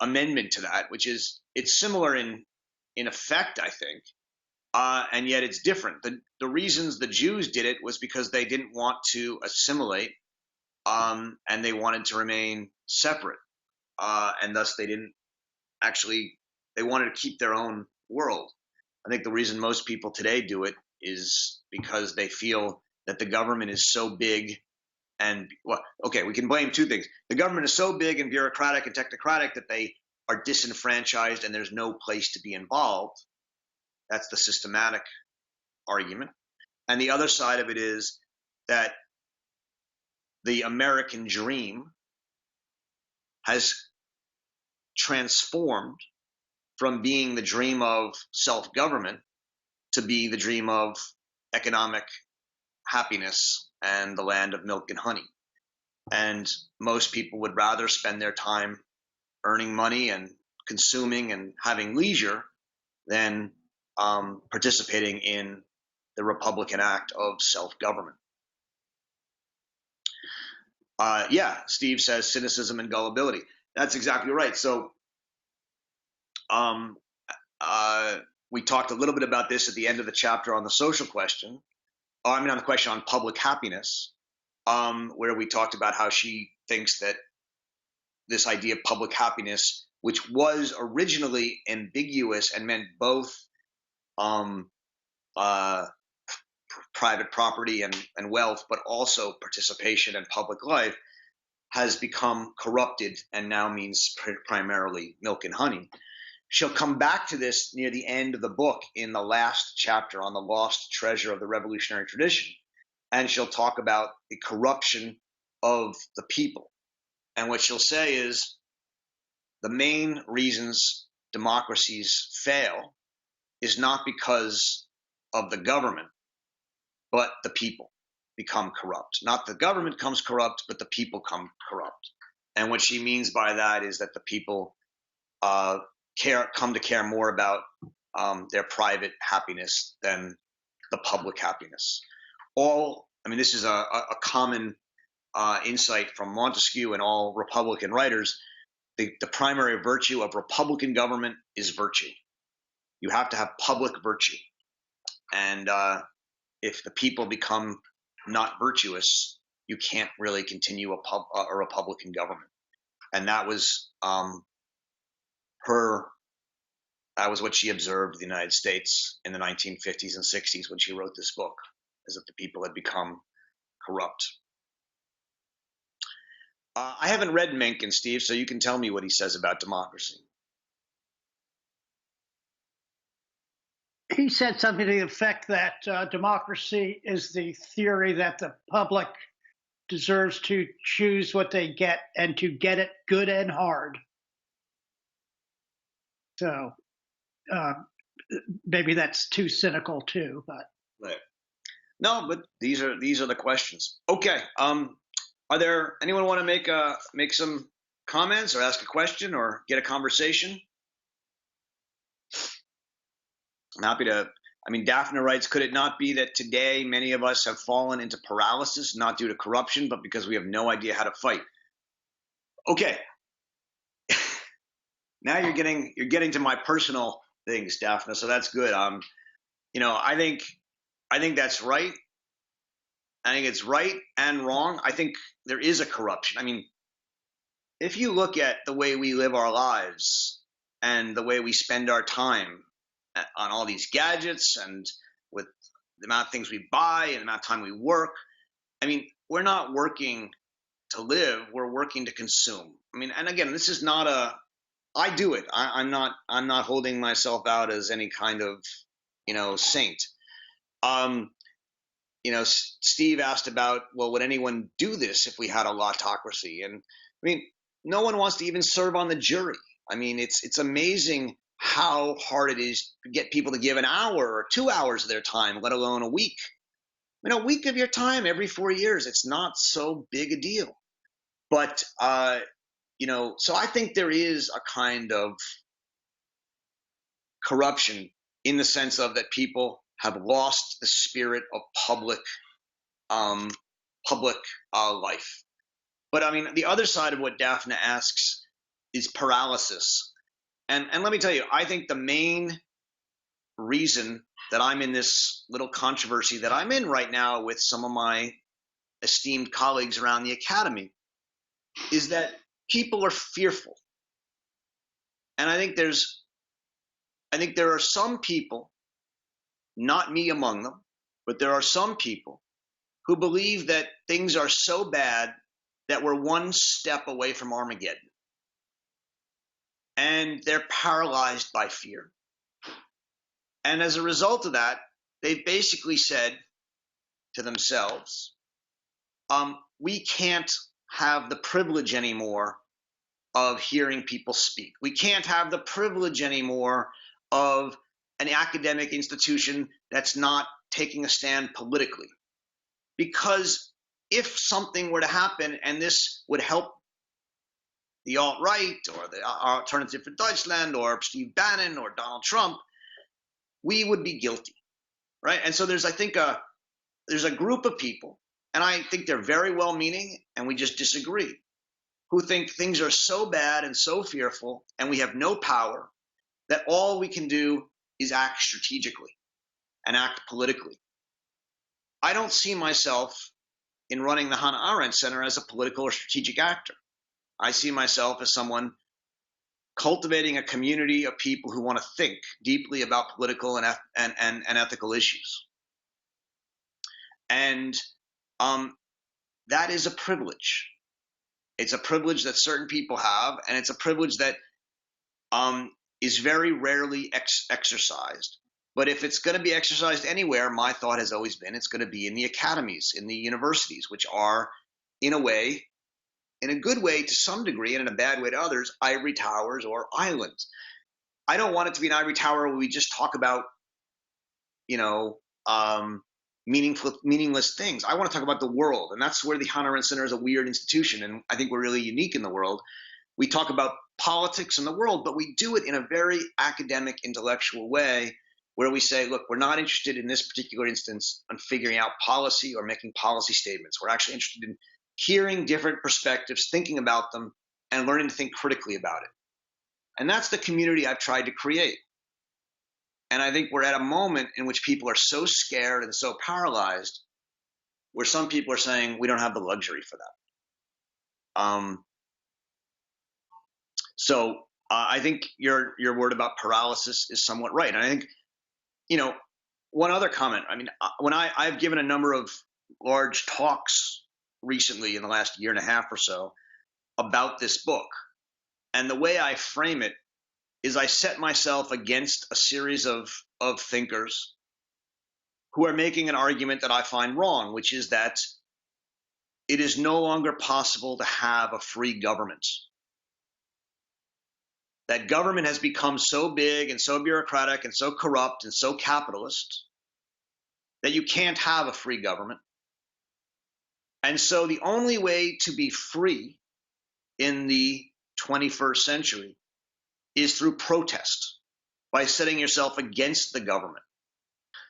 amendment to that, which is it's similar in effect, I think, and yet it's different. The reasons the Jews did it was because they didn't want to assimilate, and they wanted to remain separate, and thus they wanted to keep their own world. I think the reason most people today do it is because they feel that the government is so big and, well, okay, we can blame two things. The government is so big and bureaucratic and technocratic that they are disenfranchised and there's no place to be involved. That's the systematic argument. And the other side of it is that the American dream has transformed from being the dream of self-government to be the dream of economic happiness and the land of milk and honey. And most people would rather spend their time earning money and consuming and having leisure than participating in the Republican act of self-government. Steve says cynicism and gullibility. That's exactly right. So we talked a little bit about this at the end of the chapter on the social question. On the question on public happiness, where we talked about how she thinks that this idea of public happiness, which was originally ambiguous and meant both private property and wealth, but also participation in public life, has become corrupted and now means primarily milk and honey. She'll come back to this near the end of the book in the last chapter on the lost treasure of the revolutionary tradition. And she'll talk about the corruption of the people. And what she'll say is the main reasons democracies fail is not because of the government, but the people become corrupt. Not the government becomes corrupt, but the people come corrupt. And what she means by that is that the people come to care more about their private happiness than the public happiness. This is a common insight from Montesquieu and all Republican writers. The primary virtue of Republican government is virtue. You have to have public virtue. And if the people become not virtuous, you can't really continue a Republican government. And that was that was what she observed in the United States in the 1950s and 60s when she wrote this book, is that the people had become corrupt. I haven't read Mencken, Steve, so you can tell me what he says about democracy. He said something to the effect that democracy is the theory that the public deserves to choose what they get and to get it good and hard. So maybe that's too cynical too, but Right. No, but these are the questions. Okay. Are there anyone want to make some comments or ask a question or get a conversation? I'm happy to. I mean, Daphne writes, could it not be that today many of us have fallen into paralysis, not due to corruption, but because we have no idea how to fight? Okay. Now you're getting to my personal things, Daphne. So that's good. I think that's right. I think it's right and wrong. I think there is a corruption. I mean, if you look at the way we live our lives and the way we spend our time on all these gadgets and with the amount of things we buy and the amount of time we work, I mean, we're not working to live, we're working to consume. I mean, and again, this is not I do it. I'm not holding myself out as any kind of, saint. Steve asked about, well, would anyone do this if we had a autocracy? And I mean, no one wants to even serve on the jury. I mean, it's amazing how hard it is to get people to give an hour or 2 hours of their time, let alone a week. I mean, a week of your time every 4 years, it's not so big a deal. But, so I think there is a kind of corruption in the sense of that people have lost the spirit of public life. But I mean, the other side of what Daphne asks is paralysis. And let me tell you, I think the main reason that I'm in this little controversy that I'm in right now with some of my esteemed colleagues around the academy is that people are fearful. And I think there are some people, not me among them, but there are some people who believe that things are so bad that we're one step away from Armageddon. And they're paralyzed by fear. And as a result of that, they've basically said to themselves, we can't have the privilege anymore of hearing people speak. We can't have the privilege anymore of an academic institution that's not taking a stand politically. Because if something were to happen and this would help the alt-right or the Alternative for Deutschland or Steve Bannon or Donald Trump, we would be guilty, right? And so there's a group of people, and I think they're very well-meaning, and we just disagree, who think things are so bad and so fearful, and we have no power, that all we can do is act strategically and act politically. I don't see myself in running the Hannah Arendt Center as a political or strategic actor. I see myself as someone cultivating a community of people who want to think deeply about political and ethical issues. And that is a privilege. It's a privilege that certain people have, and it's a privilege that is very rarely exercised. But if it's going to be exercised anywhere, my thought has always been it's going to be in the academies, in the universities, which are, in a way, in a good way to some degree, and in a bad way to others, ivory towers or islands. I don't want it to be an ivory tower where we just talk about, meaningless things. I want to talk about the world, and that's where the Hannah Arendt Center is a weird institution, and I think we're really unique in the world. We talk about politics in the world, but we do it in a very academic, intellectual way, where we say, look, we're not interested in this particular instance on figuring out policy or making policy statements. We're actually interested in hearing different perspectives, thinking about them, and learning to think critically about it. And that's the community I've tried to create. And I think we're at a moment in which people are so scared and so paralyzed, where some people are saying we don't have the luxury for that. So I think your word about paralysis is somewhat right. And I think, one other comment. I mean, when I've given a number of large talks recently in the last year and a half or so, about this book. And the way I frame it is I set myself against a series of thinkers who are making an argument that I find wrong, which is that it is no longer possible to have a free government. That government has become so big and so bureaucratic and so corrupt and so capitalist that you can't have a free government. And so the only way to be free in the 21st century is through protest, by setting yourself against the government.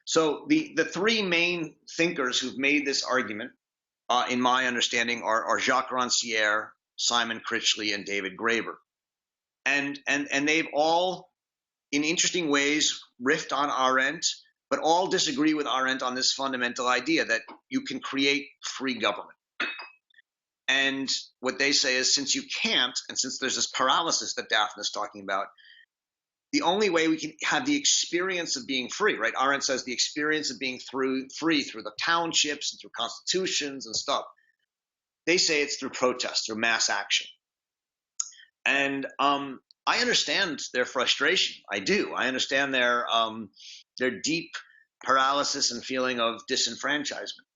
So the three main thinkers who've made this argument, in my understanding, are Jacques Rancière, Simon Critchley, and David Graeber. And they've all, in interesting ways, riffed on Arendt, but all disagree with Arendt on this fundamental idea that you can create free government. And what they say is, since you can't, and since there's this paralysis that Daphne is talking about, the only way we can have the experience of being free, right? Arendt says the experience of being free through the townships and through constitutions and stuff. They say it's through protest, through mass action. And I understand their frustration. I do. I understand their deep paralysis and feeling of disenfranchisement.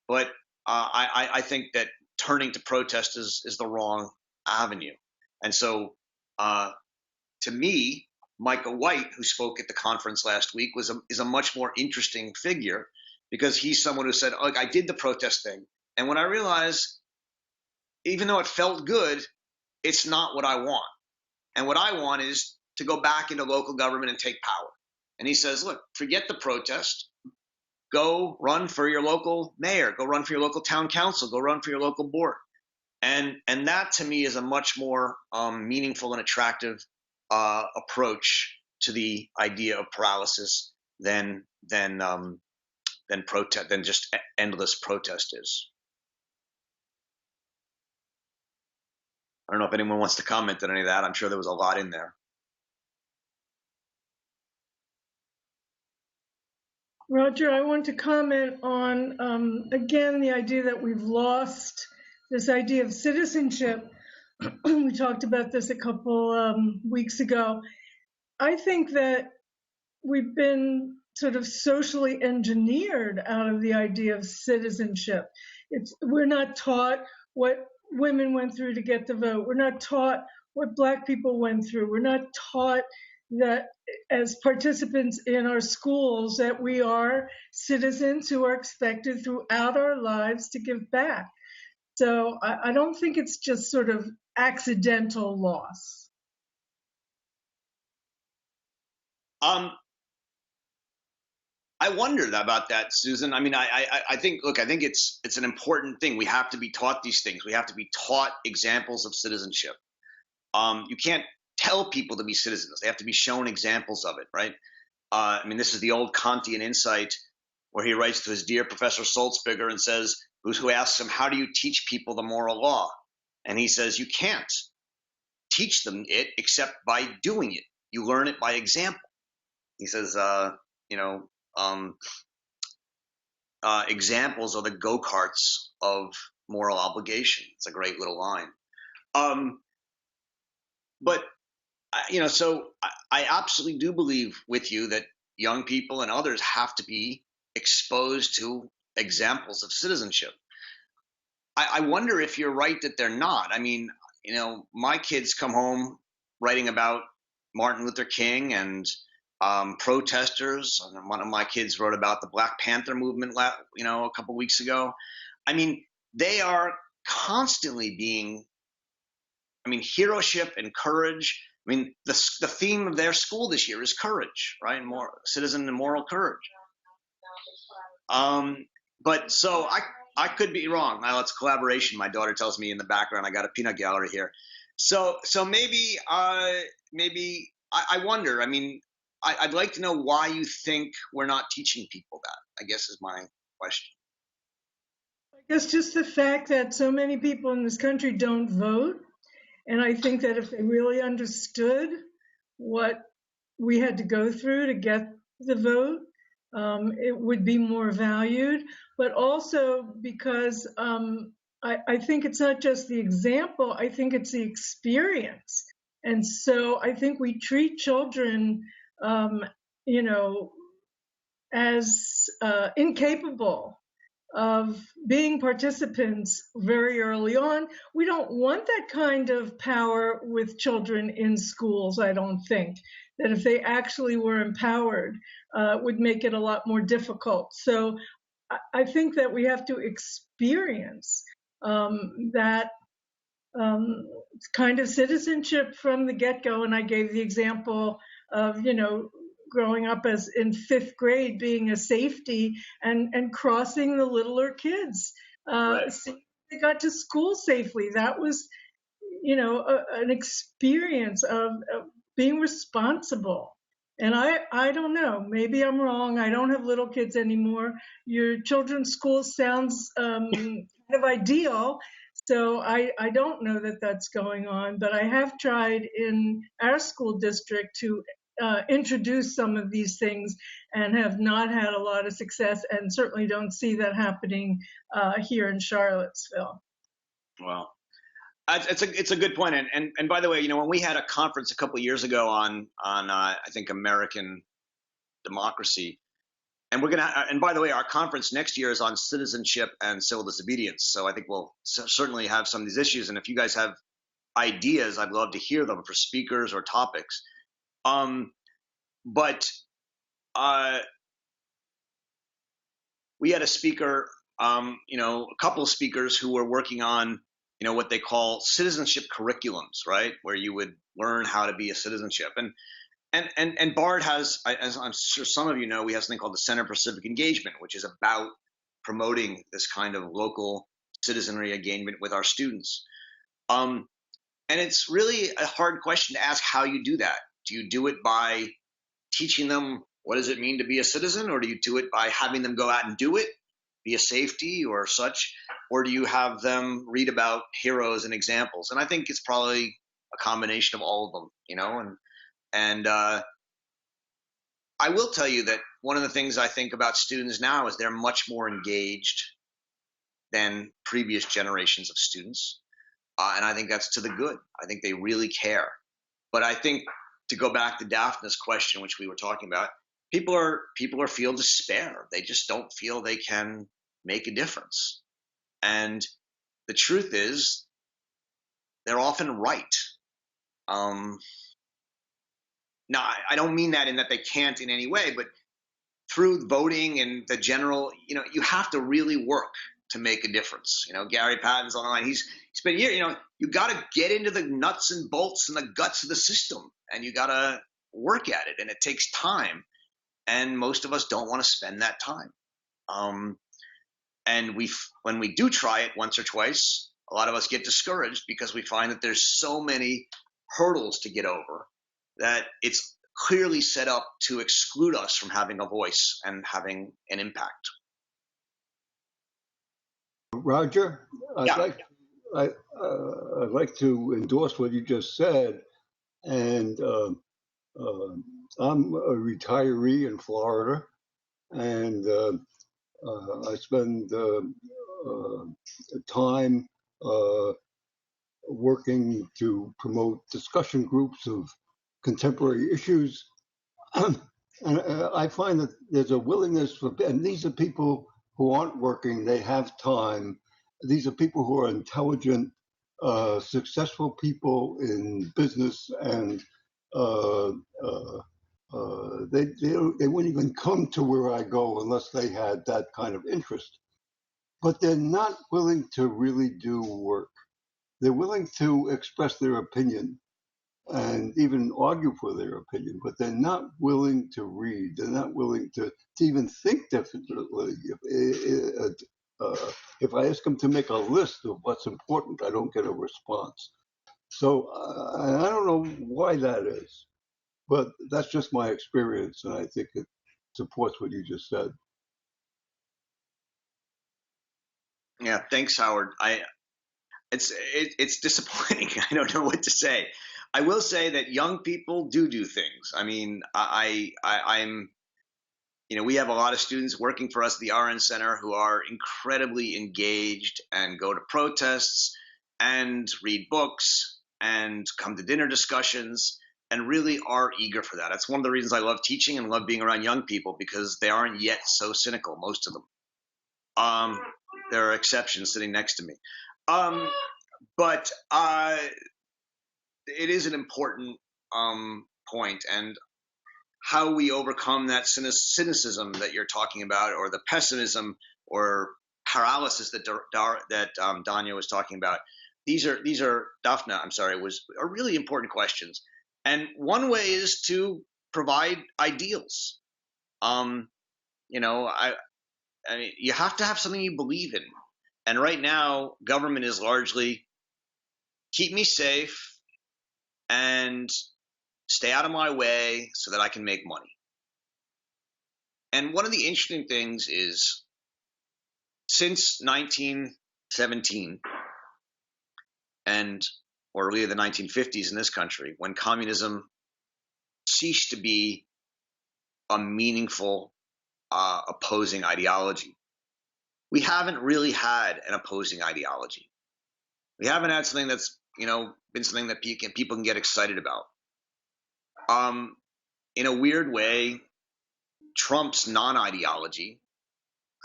But I think that turning to protest is the wrong avenue. And so, to me, Michael White, who spoke at the conference last week, is a much more interesting figure, because he's someone who said, "Look, I did the protest thing, and when I realized, even though it felt good, it's not what I want. And what I want is to go back into local government and take power." And he says, "Look, forget the protest. Go run for your local mayor. Go run for your local town council. Go run for your local board." And that, to me, is a much more meaningful and attractive approach to the idea of paralysis than just endless protest is. I don't know if anyone wants to comment on any of that. I'm sure there was a lot in there. Roger, I want to comment on, again, the idea that we've lost this idea of citizenship. We talked about this a couple weeks ago. I think that we've been sort of socially engineered out of the idea of citizenship. We're not taught what women went through to get the vote. We're not taught what Black people went through. We're not taught that as participants in our schools that we are citizens who are expected throughout our lives to give back. So I don't think it's just sort of accidental loss. I wonder about that, Susan. I mean, I think it's an important thing. We have to be taught these things. We have to be taught examples of citizenship. You can't tell people to be citizens. They have to be shown examples of it, right? I mean, this is the old Kantian insight where he writes to his dear Professor Sulzberger and says, who asks him, "How do you teach people the moral law?" And he says, "You can't teach them it except by doing it. You learn it by example." He says, examples are the go-karts of moral obligation. It's a great little line. But so I absolutely do believe with you that young people and others have to be exposed to examples of citizenship. I wonder if you're right that they're not. I mean, my kids come home writing about Martin Luther King and protesters. And one of my kids wrote about the Black Panther movement, a couple weeks ago. I mean, they are constantly being, heroship and courage. I mean, the theme of their school this year is courage, right? Citizen and moral courage. But so I could be wrong. Now it's collaboration. My daughter tells me in the background I got a peanut gallery here. So maybe I wonder. I mean, I'd like to know why you think we're not teaching people that, I guess, is my question. I guess just the fact that so many people in this country don't vote. And I think that if they really understood what we had to go through to get the vote, it would be more valued. But also because I think it's not just the example, I think it's the experience. And so I think we treat children, you know, as incapable of being participants very early on. We don't want that kind of power with children in schools, I don't think. That if they actually were empowered, would make it a lot more difficult. So I think that we have to experience that kind of citizenship from the get-go. And I gave the example of, growing up as in fifth grade being a safety and crossing the littler kids. Right. They got to school safely. That was, an experience of being responsible. And I don't know, maybe I'm wrong. I don't have little kids anymore. Your children's school sounds kind of ideal. So I don't know that that's going on, but I have tried in our school district to introduce some of these things and have not had a lot of success, and certainly don't see that happening here in Charlottesville. Well, it's a good point. And by the way, when we had a conference a couple of years ago on I think American democracy, and and by the way, our conference next year is on citizenship and civil disobedience. So I think we'll certainly have some of these issues. And if you guys have ideas, I'd love to hear them for speakers or topics. But we had a speaker, a couple of speakers who were working on, what they call citizenship curriculums, right? Where you would learn how to be a citizenship. And BARD has, as I'm sure some of you know, we have something called the Center for Civic Engagement, which is about promoting this kind of local citizenry engagement with our students. And it's really a hard question to ask how you do that. Do you do it by teaching them what does it mean to be a citizen, or do you do it by having them go out and do it, be a safety or such, or do you have them read about heroes and examples? And I think it's probably a combination of all of them, And I will tell you that one of the things I think about students now is they're much more engaged than previous generations of students. And I think that's to the good. I think they really care. But I think, to go back to Daphne's question, which we were talking about, people are feel despair. They just don't feel they can make a difference. And the truth is, they're often right. Now, I don't mean that in that they can't in any way, but through voting and the general, you have to really work to make a difference. Gary Patton's on the line. He's been here. You got to get into the nuts and bolts and the guts of the system, and you got to work at it, and it takes time. And most of us don't want to spend that time. And when we do try it once or twice, a lot of us get discouraged because we find that there's so many hurdles to get over that it's clearly set up to exclude us from having a voice and having an impact. Roger, Yeah. I'd like to endorse what you just said. And I'm a retiree in Florida, and I spend time working to promote discussion groups of contemporary issues. And I find that there's a willingness and these are people who aren't working, they have time. These are people who are intelligent, successful people in business, and they wouldn't even come to where I go unless they had that kind of interest. But they're not willing to really do work. They're willing to express their opinion and even argue for their opinion, but they're not willing to read. They're not willing to even think differently. If I ask them to make a list of what's important, I don't get a response. So I don't know why that is, but that's just my experience, and I think it supports what you just said. Yeah, thanks, Howard. It's disappointing. I don't know what to say. I will say that young people do things. I mean, I'm, we have a lot of students working for us at the RN Center who are incredibly engaged and go to protests and read books and come to dinner discussions and really are eager for that. That's one of the reasons I love teaching and love being around young people, because they aren't yet so cynical, most of them. There are exceptions sitting next to me. But it is an important point, and how we overcome that cynicism that you're talking about, or the pessimism or paralysis that Danya was talking about. These are Daphne, are really important questions. And one way is to provide ideals. I mean, you have to have something you believe in. And right now, government is largely keep me safe and stay out of my way so that I can make money. And one of the interesting things is, since 1917, or really the 1950s in this country, when communism ceased to be a meaningful opposing ideology, we haven't really had an opposing ideology. We haven't had something that's been something that people can get excited about. In a weird way, Trump's non-ideology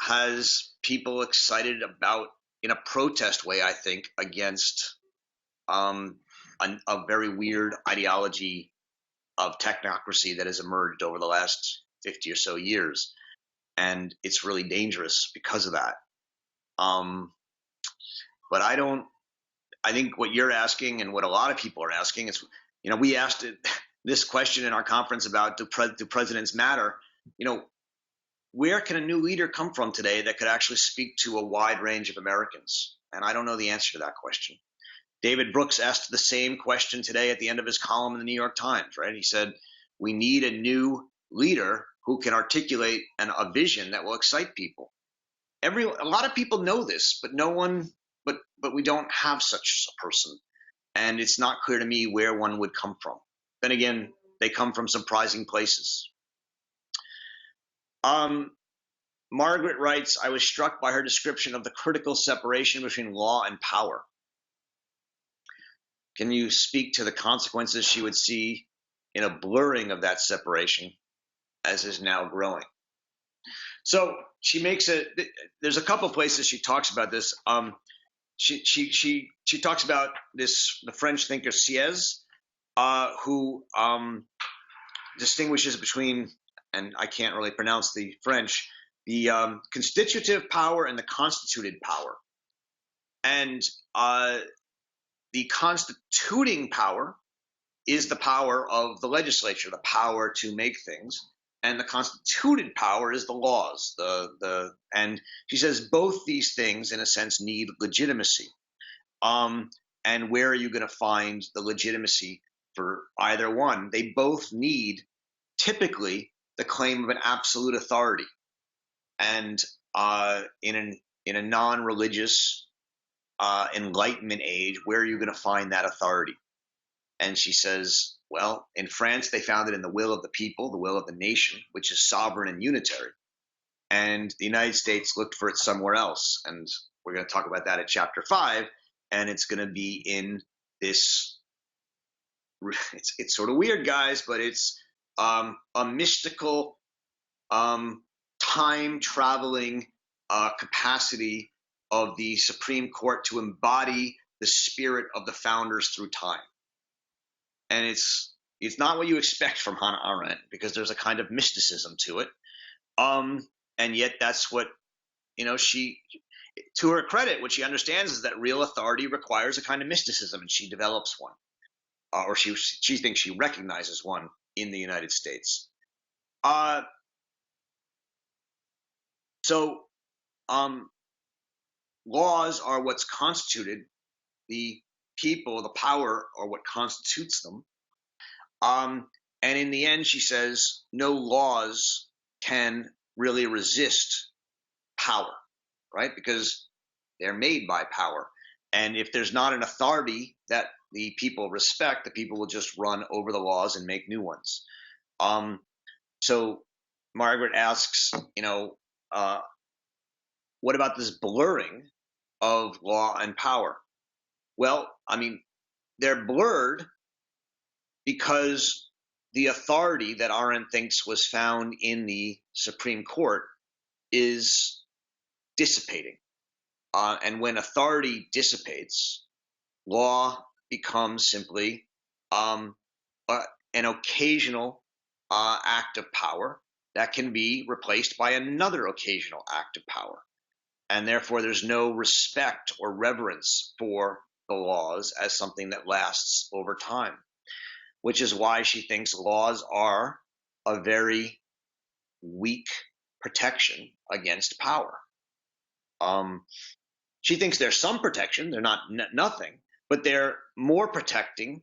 has people excited about, in a protest way, I think, against a very weird ideology of technocracy that has emerged over the last 50 or so years. And it's really dangerous because of that. But I think what you're asking, and what a lot of people are asking, is, we asked this question in our conference about do presidents matter? Where can a new leader come from today that could actually speak to a wide range of Americans? And I don't know the answer to that question. David Brooks asked the same question today at the end of his column in the New York Times, right? He said, we need a new leader who can articulate a vision that will excite people. A lot of people know this, but but we don't have such a person. And it's not clear to me where one would come from. Then again, they come from surprising places. Margaret writes, I was struck by her description of the critical separation between law and power. Can you speak to the consequences she would see in a blurring of that separation as is now growing? So she makes there's a couple places she talks about this. She talks about the French thinker Sieyès, who distinguishes between, and I can't really pronounce the French, the constitutive power and the constituted power. And the constituting power is the power of the legislature, the power to make things, and the constituted power is the laws. And she says both these things, in a sense, need legitimacy. And where are you going to find the legitimacy for either one? They both need, typically, the claim of an absolute authority. And in a non-religious Enlightenment age, where are you going to find that authority? And she says, well, in France, they found it in the will of the people, the will of the nation, which is sovereign and unitary. And the United States looked for it somewhere else. And we're going to talk about that at chapter 5. And it's going to be in this, it's sort of weird, guys, but it's a mystical, time-traveling capacity of the Supreme Court to embody the spirit of the founders through time. And it's not what you expect from Hannah Arendt, because there's a kind of mysticism to it. And yet that's what, she, to her credit, what she understands is that real authority requires a kind of mysticism, and she develops one. Or she thinks she recognizes one in the United States. So laws are what's constituted. The people, the power, are what constitutes them. And in the end, she says, no laws can really resist power, right? Because they're made by power. And if there's not an authority that the people respect, the people will just run over the laws and make new ones. So Margaret asks, what about this blurring of law and power? Well, I mean, they're blurred because the authority that Arendt thinks was found in the Supreme Court is dissipating. And when authority dissipates, law becomes simply an occasional act of power that can be replaced by another occasional act of power. And therefore, there's no respect or reverence for the laws as something that lasts over time, which is why she thinks laws are a very weak protection against power. She thinks there's some protection. They're not nothing, but they're more protecting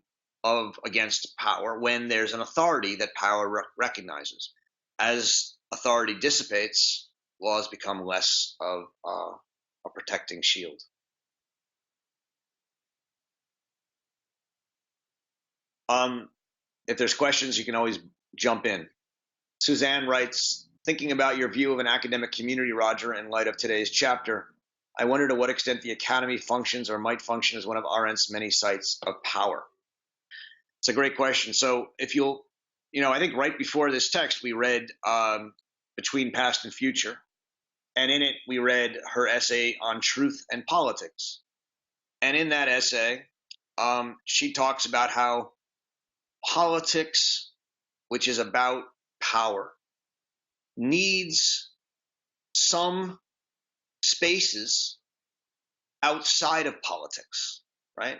against power when there's an authority that power recognizes. As authority dissipates, laws become less of a protecting shield. If there's questions, you can always jump in. Suzanne writes, thinking about your view of an academic community, Roger, in light of today's chapter, I wonder to what extent the academy functions or might function as one of Arendt's many sites of power. It's a great question. So if you'll, I think right before this text, we read Between Past and Future. And in it, we read her essay on truth and politics. And in that essay, she talks about how politics, which is about power, needs some spaces outside of politics, right?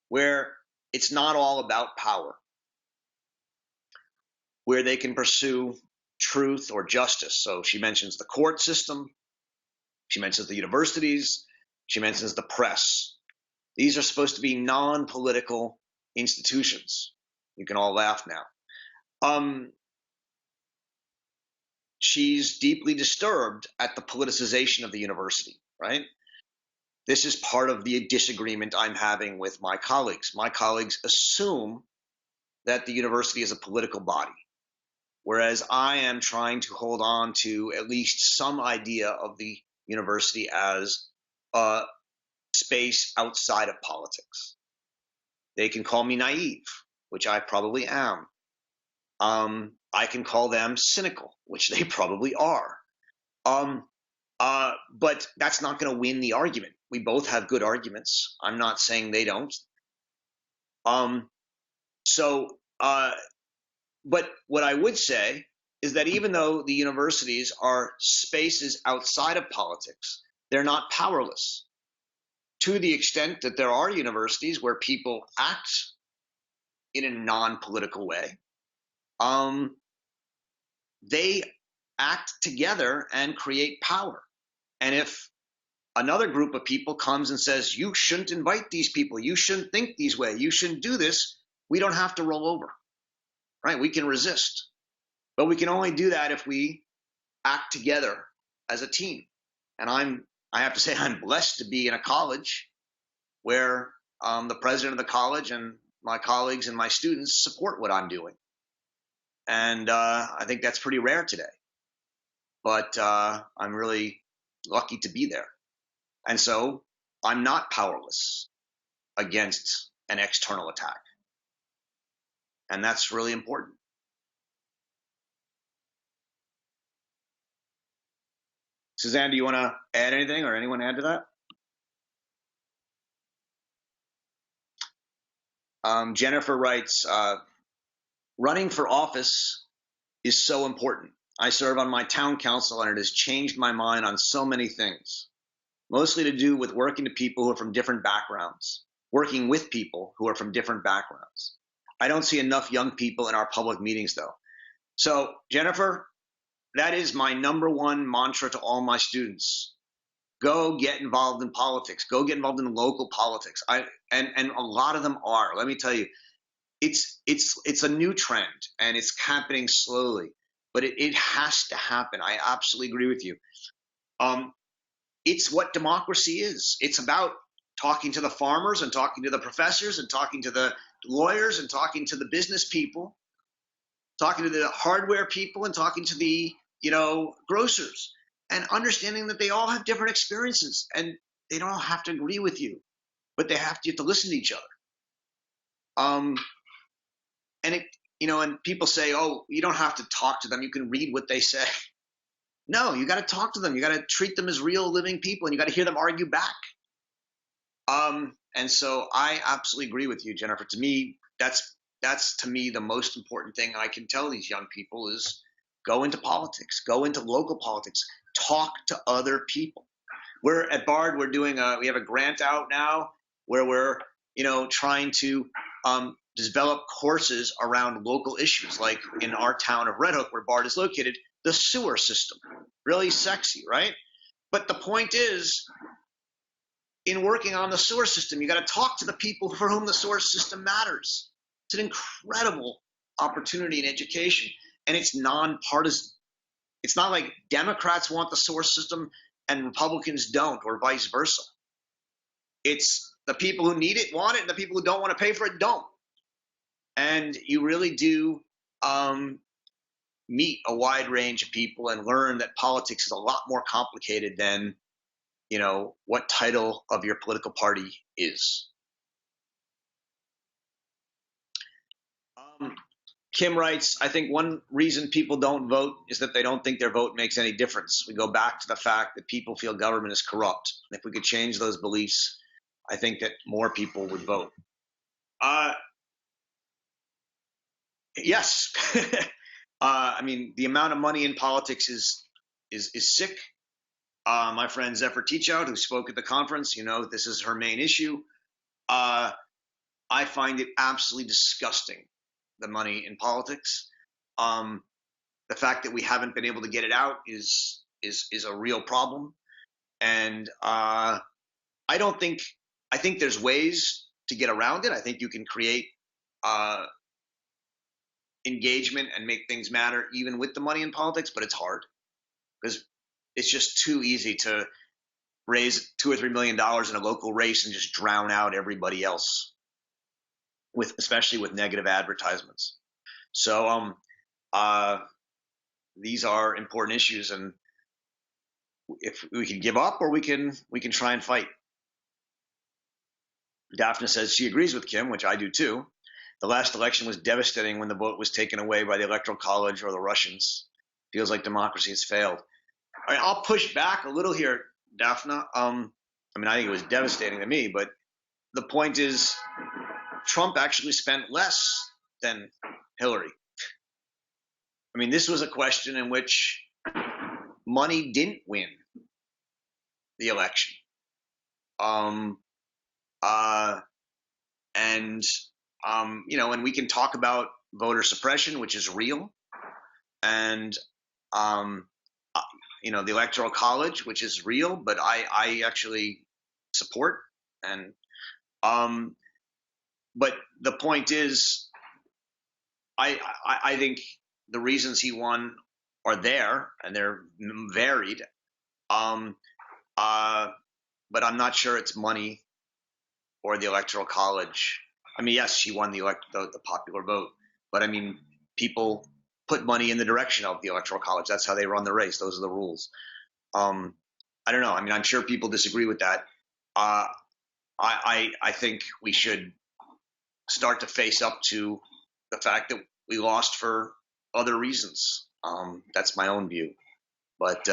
Where it's not all about power, where they can pursue truth or justice. So she mentions the court system, she mentions the universities, she mentions the press. These are supposed to be non-political institutions. You can all laugh now. She's deeply disturbed at the politicization of the university, right? This is part of the disagreement I'm having with my colleagues. My colleagues assume that the university is a political body, whereas I am trying to hold on to at least some idea of the university as a space outside of politics. They can call me naive, which I probably am. I can call them cynical, which they probably are. But that's not going to win the argument. We both have good arguments. I'm not saying they don't. But what I would say is that even though the universities are spaces outside of politics, they're not powerless. To the extent that there are universities where people act in a non-political way, they act together and create power. And if another group of people comes and says, you shouldn't invite these people, you shouldn't think these way, you shouldn't do this, we don't have to roll over, right? We can resist. But we can only do that if we act together as a team. And I have to say I'm blessed to be in a college where the president of the college and my colleagues and my students support what I'm doing. And I think that's pretty rare today. But I'm really lucky to be there. And so I'm not powerless against an external attack. And that's really important. Suzanne, do you want to add anything or anyone add to that? Jennifer writes, running for office is so important. I serve on my town council and it has changed my mind on so many things, mostly to do with working with people who are from different backgrounds. I don't see enough young people in our public meetings though. So Jennifer, that is my number one mantra to all my students. Go get involved in politics. Go get involved in local politics. And a lot of them are. Let me tell you, it's a new trend and it's happening slowly, but it has to happen. I absolutely agree with you. It's what democracy is. It's about talking to the farmers and talking to the professors and talking to the lawyers and talking to the business people, talking to the hardware people and talking to the grocers, and understanding that they all have different experiences and they don't have to agree with you, but you have to listen to each other. And people say, oh, you don't have to talk to them. You can read what they say. No, you got to talk to them. You got to treat them as real living people, and you got to hear them argue back. And so I absolutely agree with you, Jennifer. To me, that's to me the most important thing I can tell these young people is go into politics, go into local politics, talk to other people. We're at Bard, we have a grant out now where we're, trying to develop courses around local issues, like in our town of Red Hook, where Bard is located, the sewer system. Really sexy, right? But the point is, in working on the sewer system, you got to talk to the people for whom the sewer system matters. It's an incredible opportunity in education, and it's nonpartisan. It's not like Democrats want the sewer system and Republicans don't, or vice versa. It's the people who need it want it, and the people who don't want to pay for it don't. And you really do meet a wide range of people and learn that politics is a lot more complicated than, what title of your political party is. Kim writes, I think one reason people don't vote is that they don't think their vote makes any difference. We go back to the fact that people feel government is corrupt. And if we could change those beliefs, I think that more people would vote. Yes. The amount of money in politics is sick. My friend Zephyr Teachout, who spoke at the conference, this is her main issue. I find it absolutely disgusting, the money in politics. The fact that we haven't been able to get it out is a real problem. And I think there's ways to get around it. I think you can create engagement and make things matter even with the money in politics, but it's hard because it's just too easy to raise $2 or $3 million in a local race and just drown out everybody else, especially with negative advertisements. So these are important issues, and if we can give up, or we can try and fight. Daphne says she agrees with Kim, which I do too. The last election was devastating when the vote was taken away by the Electoral College or the Russians. Feels like democracy has failed. All right, I'll push back a little here, Daphne. I think it was devastating to me, but the point is Trump actually spent less than Hillary. This was a question in which money didn't win the election. And we can talk about voter suppression, which is real, and the Electoral College, which is real, but I actually support. And but the point is, I think the reasons he won are there, and they're varied. But I'm not sure it's money or the Electoral College. Yes, she won the popular vote, but people put money in the direction of the Electoral College. That's how they run the race. Those are the rules. I don't know. I'm sure people disagree with that. I think we should start to face up to the fact that we lost for other reasons. That's my own view, but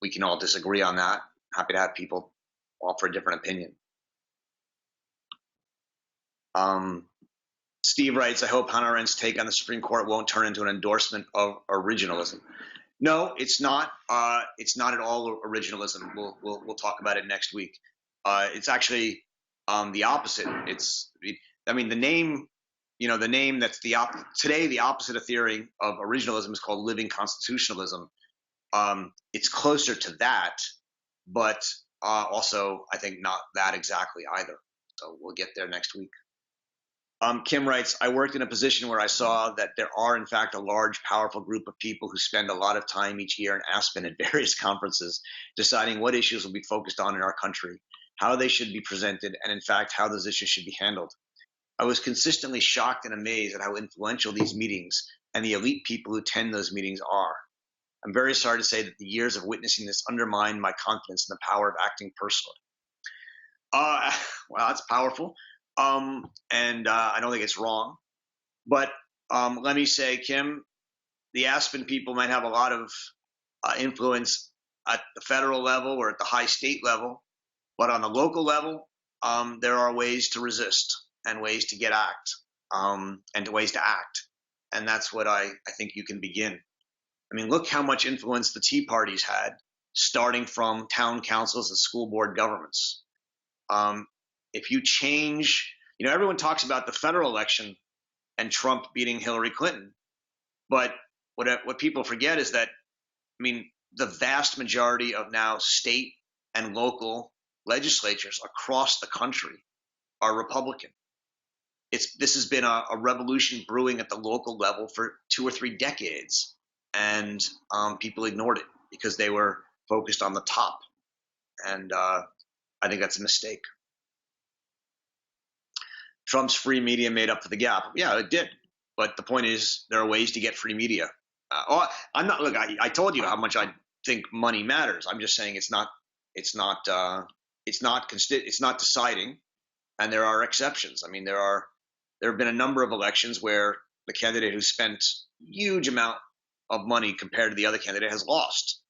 we can all disagree on that. Happy to have people offer a different opinion. Steve writes, I hope Hannah Arendt's take on the Supreme Court won't turn into an endorsement of originalism. No, it's not. It's not at all originalism. We'll talk about it next week. It's actually the opposite. The name, the name that's today the opposite of theory of originalism is called living constitutionalism. It's closer to that, but also I think not that exactly either. So we'll get there next week. Kim writes, I worked in a position where I saw that there are, in fact, a large, powerful group of people who spend a lot of time each year in Aspen at various conferences deciding what issues will be focused on in our country, how they should be presented, and in fact, how those issues should be handled. I was consistently shocked and amazed at how influential these meetings and the elite people who attend those meetings are. I'm very sorry to say that the years of witnessing this undermine my confidence in the power of acting personally. Well, that's powerful. And I don't think it's wrong. But let me say, Kim, the Aspen people might have a lot of influence at the federal level or at the high state level. But on the local level, there are ways to resist and ways to get and ways to act. And that's what I think you can begin. I mean, look how much influence the Tea Parties had, starting from town councils and school board governments. If you change, everyone talks about the federal election and Trump beating Hillary Clinton. But what people forget is that, I mean, the vast majority of now state and local legislatures across the country are Republican. This has been a revolution brewing at the local level for 2 or 3 decades, and people ignored it because they were focused on the top. And I think that's a mistake. Trump's free media made up for the gap. Yeah, it did. But the point is, there are ways to get free media. I'm not. Look, I told you how much I think money matters. I'm just saying it's not deciding, and there are exceptions. I mean, there have been a number of elections where the candidate who spent huge amount of money compared to the other candidate has lost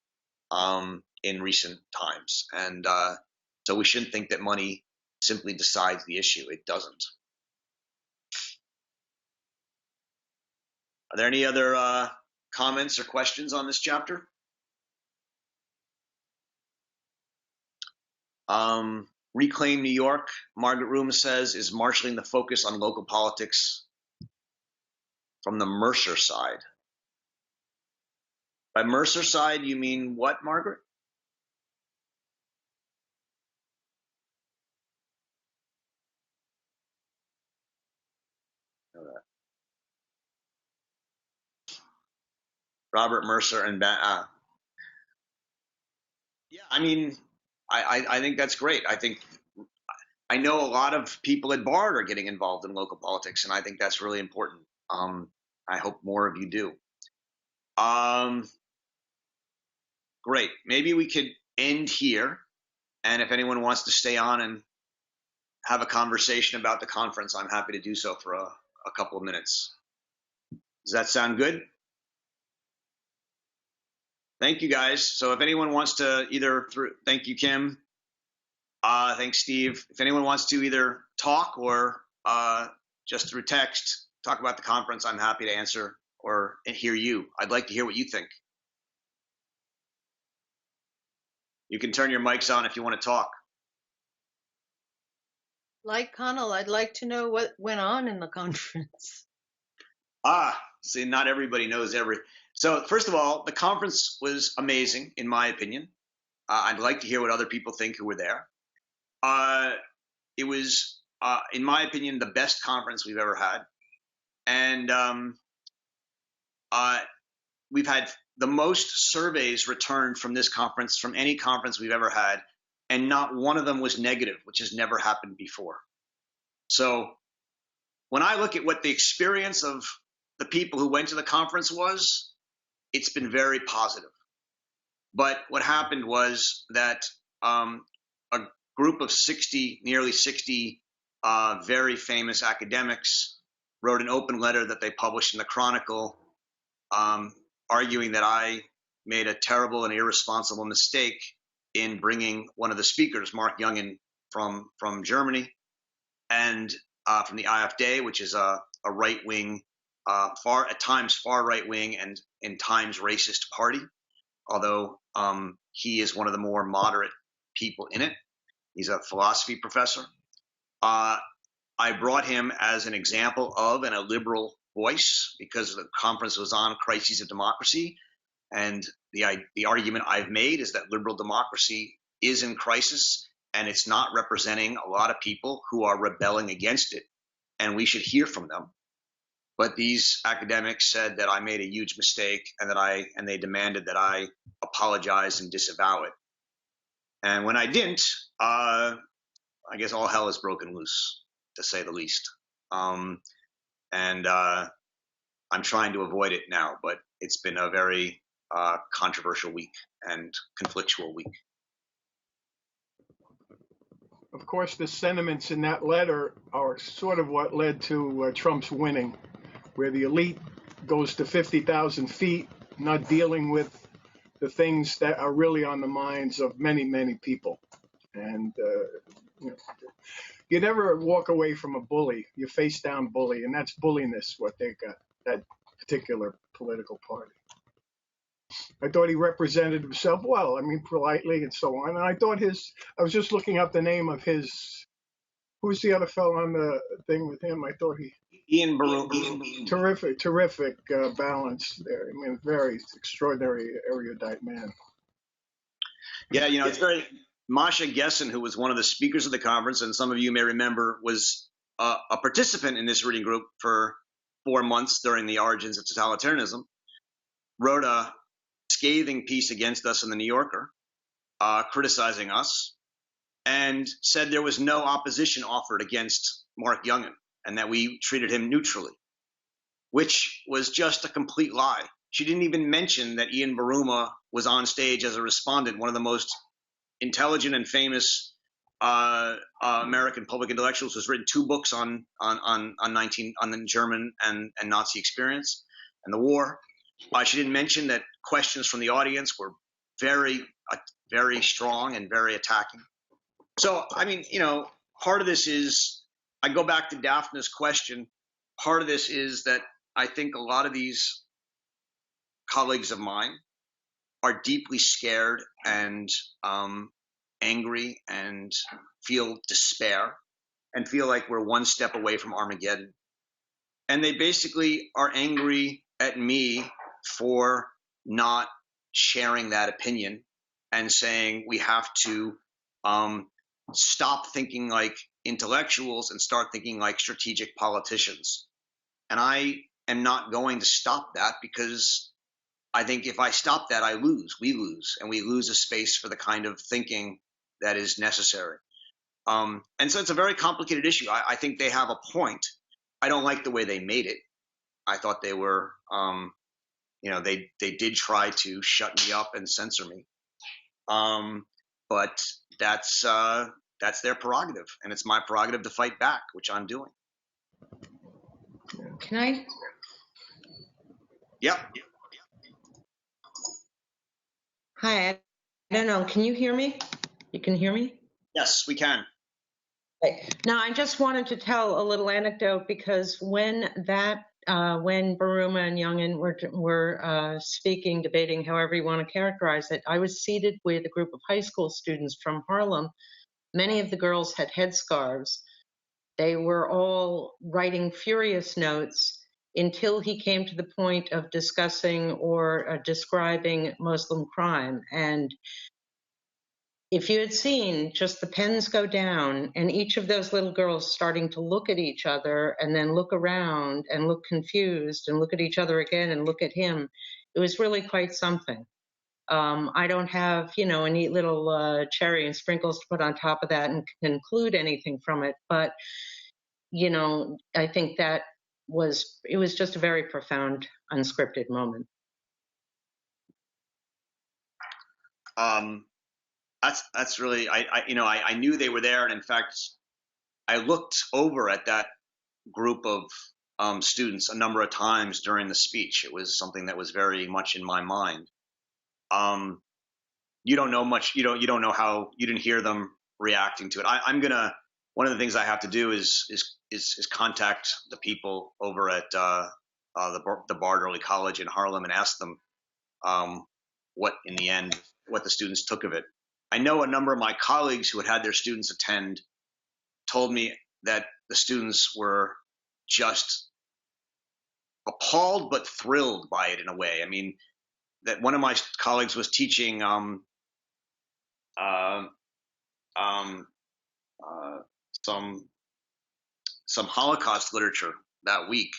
in recent times, and so we shouldn't think that money simply decides the issue. It doesn't. Are there any other comments or questions on this chapter? Reclaim New York, Margaret Room says, is marshaling the focus on local politics from the Mercer side. By Mercer side, you mean what, Margaret? Robert Mercer and yeah, I mean, I think that's great. I know a lot of people at Bard are getting involved in local politics, and I think that's really important. I hope more of you do. Great. Maybe we could end here, and if anyone wants to stay on and have a conversation about the conference, I'm happy to do so for a couple of minutes. Does that sound good? Thank you, guys. So if anyone wants to thank you, Kim. Thanks, Steve. If anyone wants to either talk or just through text, talk about the conference, I'm happy to answer or hear you. I'd like to hear what you think. You can turn your mics on if you want to talk. Like Connell, I'd like to know what went on in the conference. See, not everybody knows So first of all, the conference was amazing, in my opinion. I'd like to hear what other people think who were there. It was, in my opinion, the best conference we've ever had. And we've had the most surveys returned from this conference, from any conference we've ever had, and not one of them was negative, which has never happened before. So when I look at what the experience of the people who went to the conference was, it's been very positive. But what happened was that a group of nearly 60 very famous academics wrote an open letter that they published in the Chronicle, arguing that I made a terrible and irresponsible mistake in bringing one of the speakers, Mark Youngin, from Germany, and from the AfD, which is a right-wing, at times far right-wing and in times racist party, although he is one of the more moderate people in it. He's a philosophy professor. I brought him as an example of and a liberal voice because the conference was on crises of democracy. And the argument I've made is that liberal democracy is in crisis and it's not representing a lot of people who are rebelling against it. And we should hear from them. But these academics said that I made a huge mistake and they demanded that I apologize and disavow it. And when I didn't, I guess all hell has broken loose, to say the least. And I'm trying to avoid it now, but it's been a very controversial week and conflictual week. Of course, the sentiments in that letter are sort of what led to Trump's winning, where the elite goes to 50,000 feet, not dealing with the things that are really on the minds of many, many people. And you never walk away from a bully. You face down bully, and that's bulliness, what they got, that particular political party. I thought he represented himself well, I mean, politely and so on. And I thought I was just looking up the name of who's the other fellow on the thing with him? I thought Ian Baruma. Terrific balance there. I mean, very extraordinary erudite man. Yeah, it's very, Masha Gessen, who was one of the speakers of the conference, and some of you may remember, was a participant in this reading group for 4 months during the origins of totalitarianism, wrote a scathing piece against us in the New Yorker, criticizing us, and said there was no opposition offered against Mark Youngin and that we treated him neutrally, which was just a complete lie. She didn't even mention that Ian Baruma was on stage as a respondent, one of the most intelligent and famous American public intellectuals, who's written 2 books on the German and Nazi experience and the war. She didn't mention that questions from the audience were very, very strong and very attacking. So, I mean, part of this is, I go back to Daphne's question. Part of this is that I think a lot of these colleagues of mine are deeply scared and angry and feel despair and feel like we're one step away from Armageddon. And they basically are angry at me for not sharing that opinion and saying we have to stop thinking like intellectuals and start thinking like strategic politicians. And I am not going to stop that, because I think if I stop that, we lose, and we lose a space for the kind of thinking that is necessary. And so it's a very complicated issue. I think they have a point. I don't like the way they made it. I thought they were, they did try to shut me up and censor me. But that's their prerogative, and it's my prerogative to fight back, which I'm doing. Can I? Yep. Hi, I don't know. Can you hear me? You can hear me? Yes, we can. Okay. Now, I just wanted to tell a little anecdote, because when Baruma and Youngin were speaking, debating, however you want to characterize it, I was seated with a group of high school students from Harlem. Many of the girls had headscarves. They were all writing furious notes until he came to the point of discussing or describing Muslim crime. And if you had seen just the pens go down and each of those little girls starting to look at each other and then look around and look confused and look at each other again and look at him, it was really quite something. I don't have, a neat little cherry and sprinkles to put on top of that and conclude anything from it. But, I think it was just a very profound, unscripted moment. That's really, I knew they were there. And in fact, I looked over at that group of students a number of times during the speech. It was something that was very much in my mind. You don't know much. You don't know how, you didn't hear them reacting to it. One of the things I have to do is contact the people over at the Bard Early College in Harlem and ask them what the students took of it. I know a number of my colleagues who had their students attend told me that the students were just appalled but thrilled by it in a way. I mean, that one of my colleagues was teaching some Holocaust literature that week,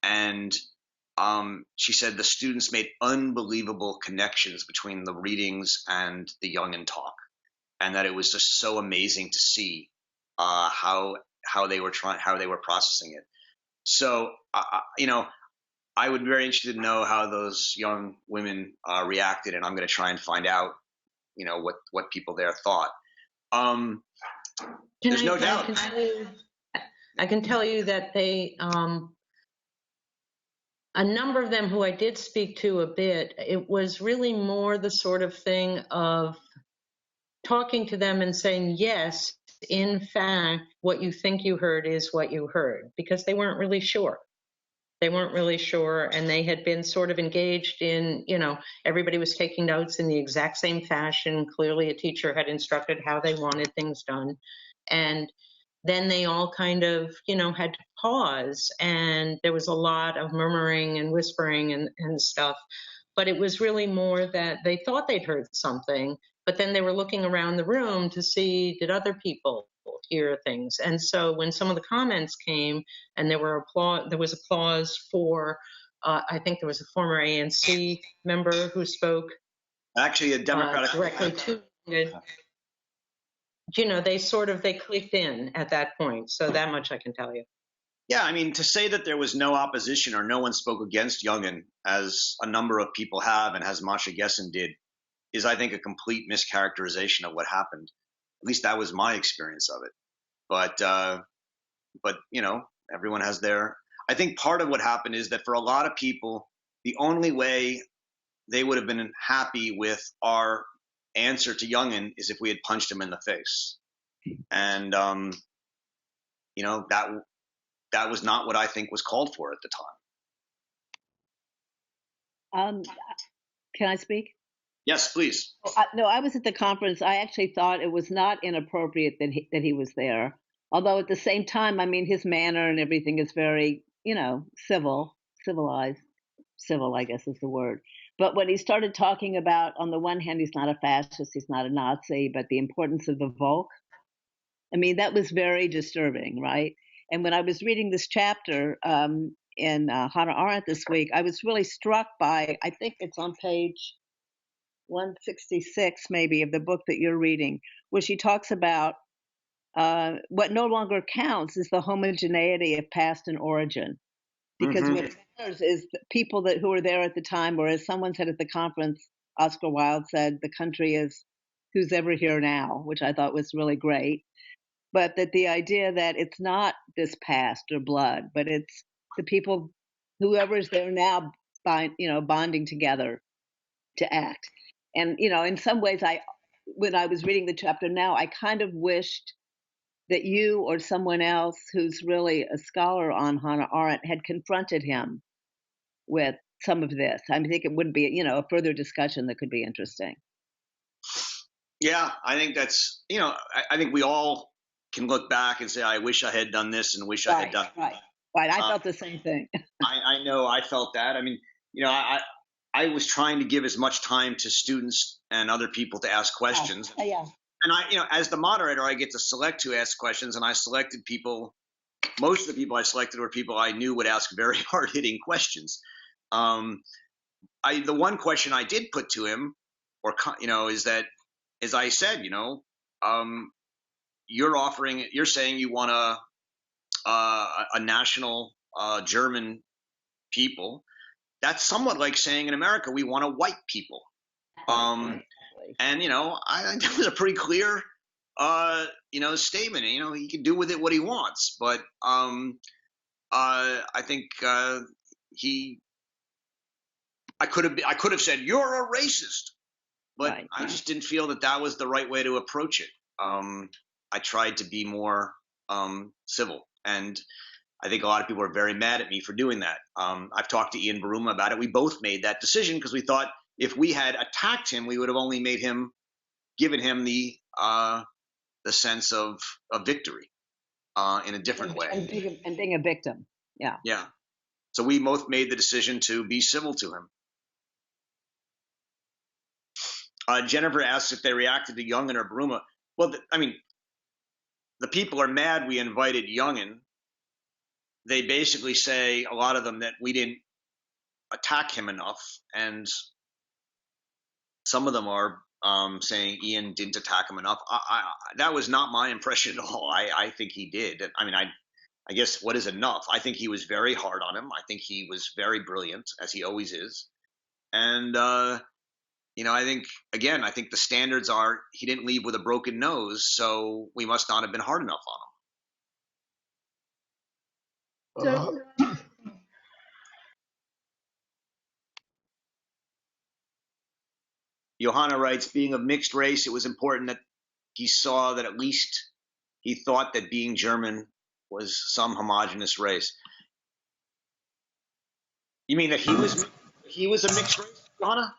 and she said the students made unbelievable connections between the readings and the Youngin talk, and that it was just so amazing to see how they were processing it. So I would be very interested to know how those young women reacted, and I'm going to try and find out, what people there thought. There's no doubt. I can tell you that they, a number of them who I did speak to a bit, it was really more the sort of thing of talking to them and saying, yes, in fact, what you think you heard is what you heard, because they weren't really sure. They weren't really sure, and they had been sort of engaged in, everybody was taking notes in the exact same fashion. Clearly, a teacher had instructed how they wanted things done. And then they all kind of, had to pause, and there was a lot of murmuring and whispering and stuff. But it was really more that they thought they'd heard something, but then they were looking around the room to see, did other people hear things? And so when some of the comments came, and there was applause for, I think there was a former ANC member who spoke. Actually, a Democratic directly to it. They clicked in at that point. So that much I can tell you. Yeah, I mean, to say that there was no opposition or no one spoke against Youngin, as a number of people have, and as Masha Gessen did, is, I think, a complete mischaracterization of what happened. At least that was my experience of it. But everyone has their. I think part of what happened is that for a lot of people, the only way they would have been happy with our answer to Youngin is if we had punched him in the face, and that was not what I think was called for at the time. Can I speak? Yes, please. No, I was at the conference. I actually thought it was not inappropriate that he was there. Although at the same time, I mean, his manner and everything is very, civilized. Civil, I guess is the word. But when he started talking about, on the one hand, he's not a fascist, he's not a Nazi, but the importance of the Volk, I mean, that was very disturbing, right? And when I was reading this chapter in Hannah Arendt this week, I was really struck by, I think it's on page 166 maybe of the book that you're reading, where she talks about what no longer counts is the homogeneity of past and origin. Because what matters is the people who were there at the time, or as someone said at the conference, Oscar Wilde said, the country is who's ever here now, which I thought was really great. But that the idea that it's not this past or blood, but it's the people, whoever's there now, bonding together to act. And, in some ways, when I was reading the chapter now, I kind of wished that you or someone else who's really a scholar on Hannah Arendt had confronted him with some of this. I think it would be, a further discussion that could be interesting. Yeah, I think that's, I think we all can look back and say, I wish I had done this and wish I had done that. Right. I felt the same thing. I know I felt that. I mean, I was trying to give as much time to students and other people to ask questions. Yeah. And as the moderator, I get to select who asks questions, and I selected people. Most of the people I selected were people I knew would ask very hard-hitting questions. The one question I did put to him, is that, as I said, you're saying you want a national German people. That's somewhat like saying in America we want a white people. And I think that was a pretty clear statement. He can do with it what he wants, but I think I could have said you're a racist, but right. I just didn't feel that was the right way to approach it. I tried to be more civil, and I think a lot of people are very mad at me for doing that. I've talked to Ian Baruma about it. We both made that decision because we thought if we had attacked him, we would have only given him the sense of victory in a different way. And being a victim. Yeah. Yeah. So we both made the decision to be civil to him. Jennifer asks if they reacted to Youngin or Baruma. Well, the people are mad we invited Youngin. They basically say, a lot of them, that we didn't attack him enough, and some of them are saying Ian didn't attack him enough. That was not my impression at all. I think he did. I guess what is enough? I think he was very hard on him. I think he was very brilliant, as he always is. And, I think the standards are he didn't leave with a broken nose, so we must not have been hard enough on him. So, Johanna writes, being of mixed race, it was important that he saw that at least he thought that being German was some homogenous race. You mean that he was a mixed race, Johanna?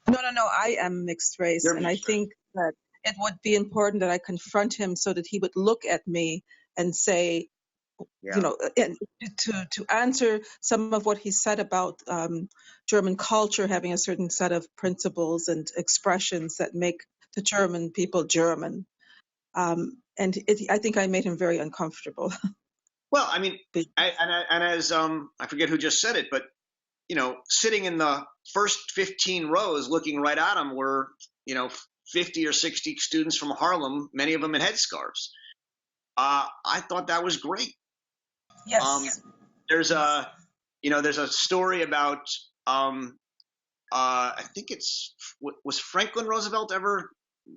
No. I am mixed race, You're and mixed I think that it would be important that I confront him so that he would look at me and say, Yeah. and to answer some of what he said about German culture having a certain set of principles and expressions that make the German people German. I think I made him very uncomfortable. Well, I mean, and as I forget who just said it, but sitting in the first 15 rows, looking right at him, were 50 or 60 students from Harlem, many of them in headscarves. I thought that was great. Yes. There's a story about I think was Franklin Roosevelt ever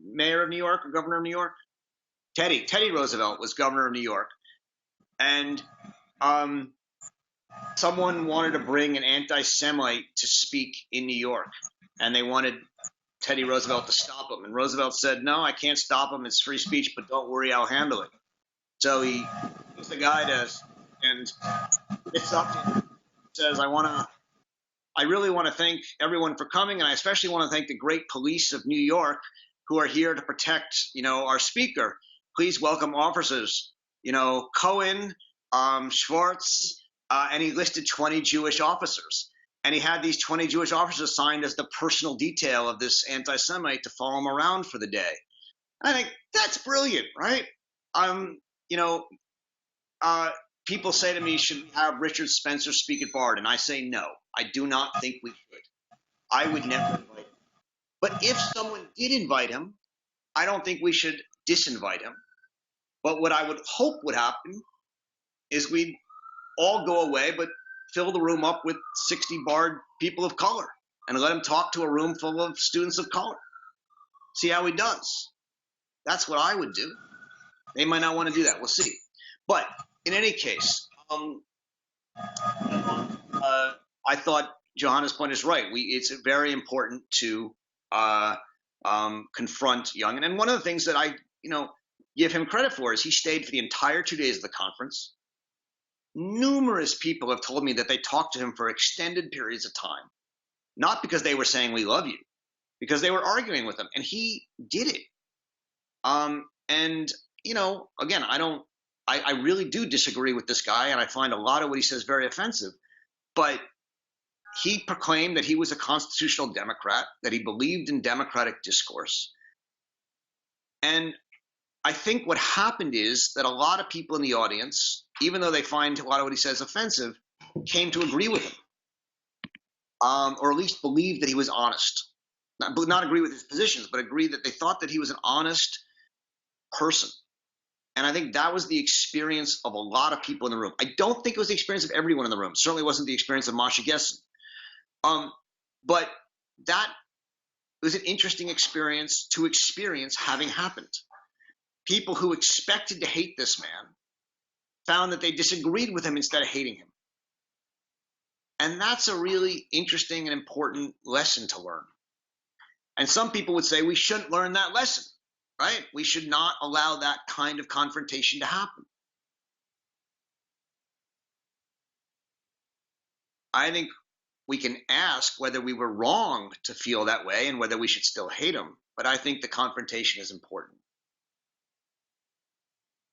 mayor of New York or governor of New York? Teddy Roosevelt was governor of New York, and someone wanted to bring an anti-Semite to speak in New York, and they wanted Teddy Roosevelt to stop him. And Roosevelt said, "No, I can't stop him. It's free speech, but don't worry, I'll handle it." So he gets the guy and gets up and says, I really want to thank everyone for coming, and I especially want to thank the great police of New York who are here to protect, our speaker. Please welcome officers, Cohen, Schwartz, and he listed 20 Jewish officers. And he had these 20 Jewish officers assigned as the personal detail of this anti-Semite to follow him around for the day. And I think that's brilliant, right? People say to me, should we have Richard Spencer speak at Bard? And I say no. I do not think we should. I would never invite him. But if someone did invite him, I don't think we should disinvite him. But what I would hope would happen is we'd all go away, but fill the room up with 60 Bard people of color and let him talk to a room full of students of color. See how he does. That's what I would do. They might not want to do that. We'll see. But in any case, I thought Johanna's point is right. It's very important to confront Young. And one of the things that I, give him credit for is he stayed for the entire 2 days of the conference. Numerous people have told me that they talked to him for extended periods of time, not because they were saying we love you, because they were arguing with him, and he did it. Again, I really do disagree with this guy, and I find a lot of what he says very offensive, but he proclaimed that he was a constitutional Democrat, that he believed in democratic discourse. And I think what happened is that a lot of people in the audience, even though they find a lot of what he says offensive, came to agree with him, or at least believe that he was honest. Not agree with his positions, but agree that they thought that he was an honest person. And I think that was the experience of a lot of people in the room. I don't think it was the experience of everyone in the room. Certainly wasn't the experience of Masha Gessen. But that was an interesting experience to experience having happened. People who expected to hate this man found that they disagreed with him instead of hating him. And that's a really interesting and important lesson to learn. And some people would say we shouldn't learn that lesson, right? We should not allow that kind of confrontation to happen. I think we can ask whether we were wrong to feel that way and whether we should still hate him. But I think the confrontation is important.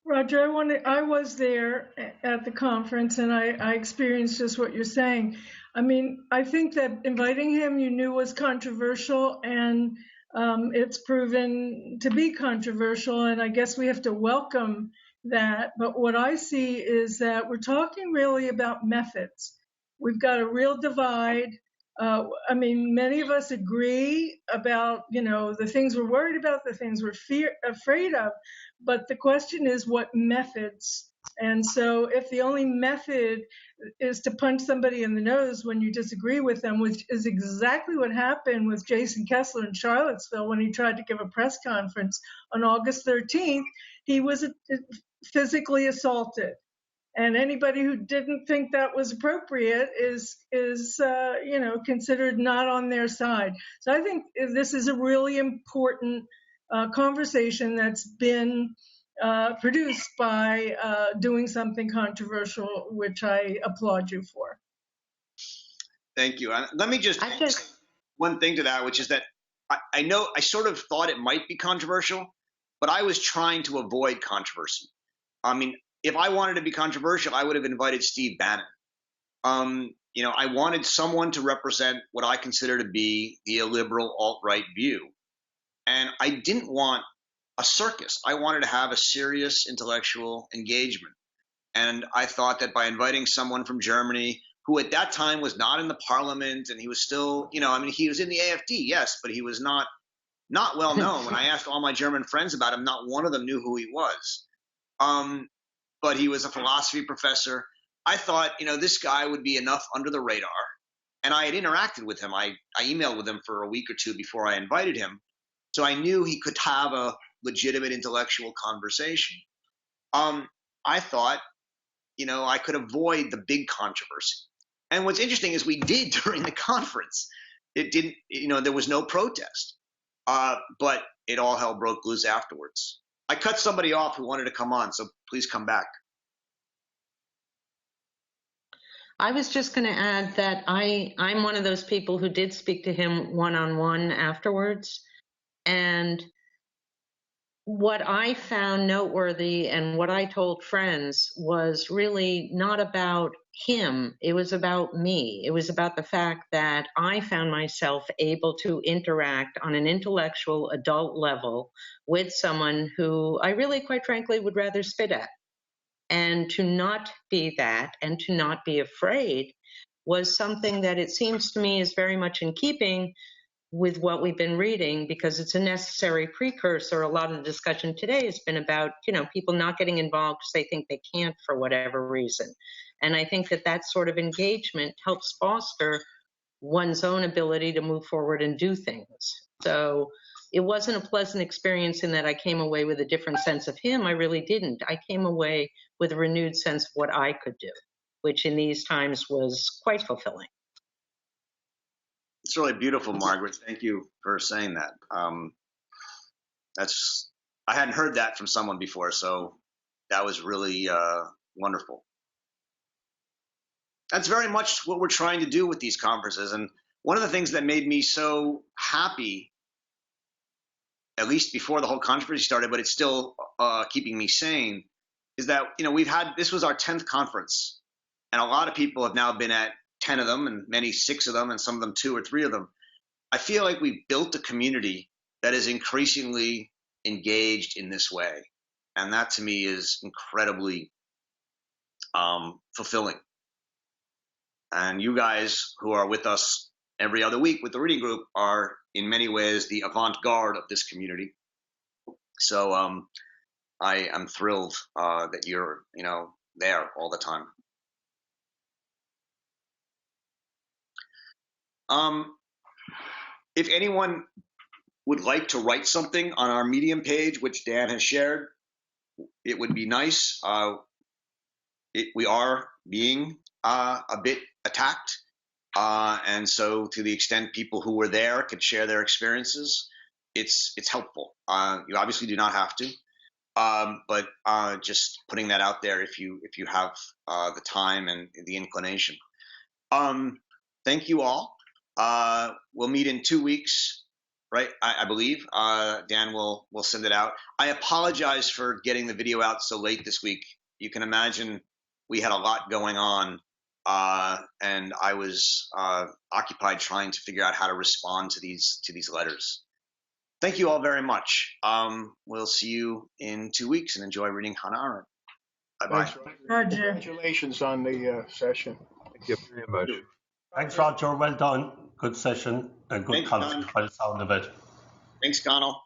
Roger, I was there at the conference, and I experienced just what you're saying. I mean, I think that inviting him, you knew, was controversial, and it's proven to be controversial, and I guess we have to welcome that. But what I see is that we're talking really about methods. We've got a real divide. I mean, many of us agree about, the things we're worried about, the things we're afraid of. But the question is what methods And so if the only method is to punch somebody in the nose when you disagree with them, which is exactly what happened with Jason Kessler in Charlottesville when he tried to give a press conference on August 13th, he was physically assaulted. And anybody who didn't think that was appropriate is considered not on their side. So I think this is a really important conversation that's been produced by doing something controversial, which I applaud you for. Thank you. Let me just one thing to that, which is that I know I sort of thought it might be controversial, but I was trying to avoid controversy. I mean, if I wanted to be controversial, I would have invited Steve Bannon. I wanted someone to represent what I consider to be the illiberal alt-right view. And I didn't want a circus. I wanted to have a serious intellectual engagement. And I thought that by inviting someone from Germany, who at that time was not in the parliament, and he was still, he was in the AfD, yes, but he was not well known. When I asked all my German friends about him, not one of them knew who he was. But he was a philosophy professor. I thought, this guy would be enough under the radar. And I had interacted with him. I emailed with him for a week or two before I invited him. So I knew he could have a legitimate intellectual conversation. I thought, I could avoid the big controversy. And what's interesting is we did during the conference. It didn't, there was no protest. But it all hell broke loose afterwards. I cut somebody off who wanted to come on, so please come back. I was just going to add that I'm one of those people who did speak to him one-on-one afterwards. And what I found noteworthy and what I told friends was really not about him. It was about me. It was about the fact that I found myself able to interact on an intellectual adult level with someone who I really, quite frankly, would rather spit at. And to not be that and to not be afraid was something that it seems to me is very much in keeping with what we've been reading, because it's a necessary precursor. A lot of the discussion today has been about, people not getting involved because they think they can't for whatever reason. And I think that sort of engagement helps foster one's own ability to move forward and do things. So it wasn't a pleasant experience in that I came away with a different sense of him. I really didn't. I came away with a renewed sense of what I could do, which in these times was quite fulfilling. It's really beautiful, Margaret. Thank you for saying that. I hadn't heard that from someone before, so that was really wonderful. That's very much what we're trying to do with these conferences. And one of the things that made me so happy, at least before the whole controversy started, but it's still keeping me sane, is that, this was our 10th conference, and a lot of people have now been at 10 of them, and many 6 of them, and some of them 2 or 3 of them. I feel like we've built a community that is increasingly engaged in this way. And that to me is incredibly fulfilling. And you guys who are with us every other week with the reading group are in many ways the avant-garde of this community. So I am thrilled that you're, there all the time. If anyone would like to write something on our Medium page, which Dan has shared, it would be nice. We are being a bit attacked. And so to the extent people who were there could share their experiences, it's helpful. You obviously do not have to, but just putting that out there if you have the time and the inclination. Thank you all. We'll meet in 2 weeks, right? I believe. Dan will send it out. I apologize for getting the video out so late this week. You can imagine we had a lot going on, and I was occupied trying to figure out how to respond to these letters. Thank you all very much. We'll see you in 2 weeks, and enjoy reading Hannah Arendt. Bye-bye. Thanks, Roger. Congratulations on the session. Thank you very much. Thanks, Roger. Well done. Good session and good content by the sound of it. Thanks, Connell.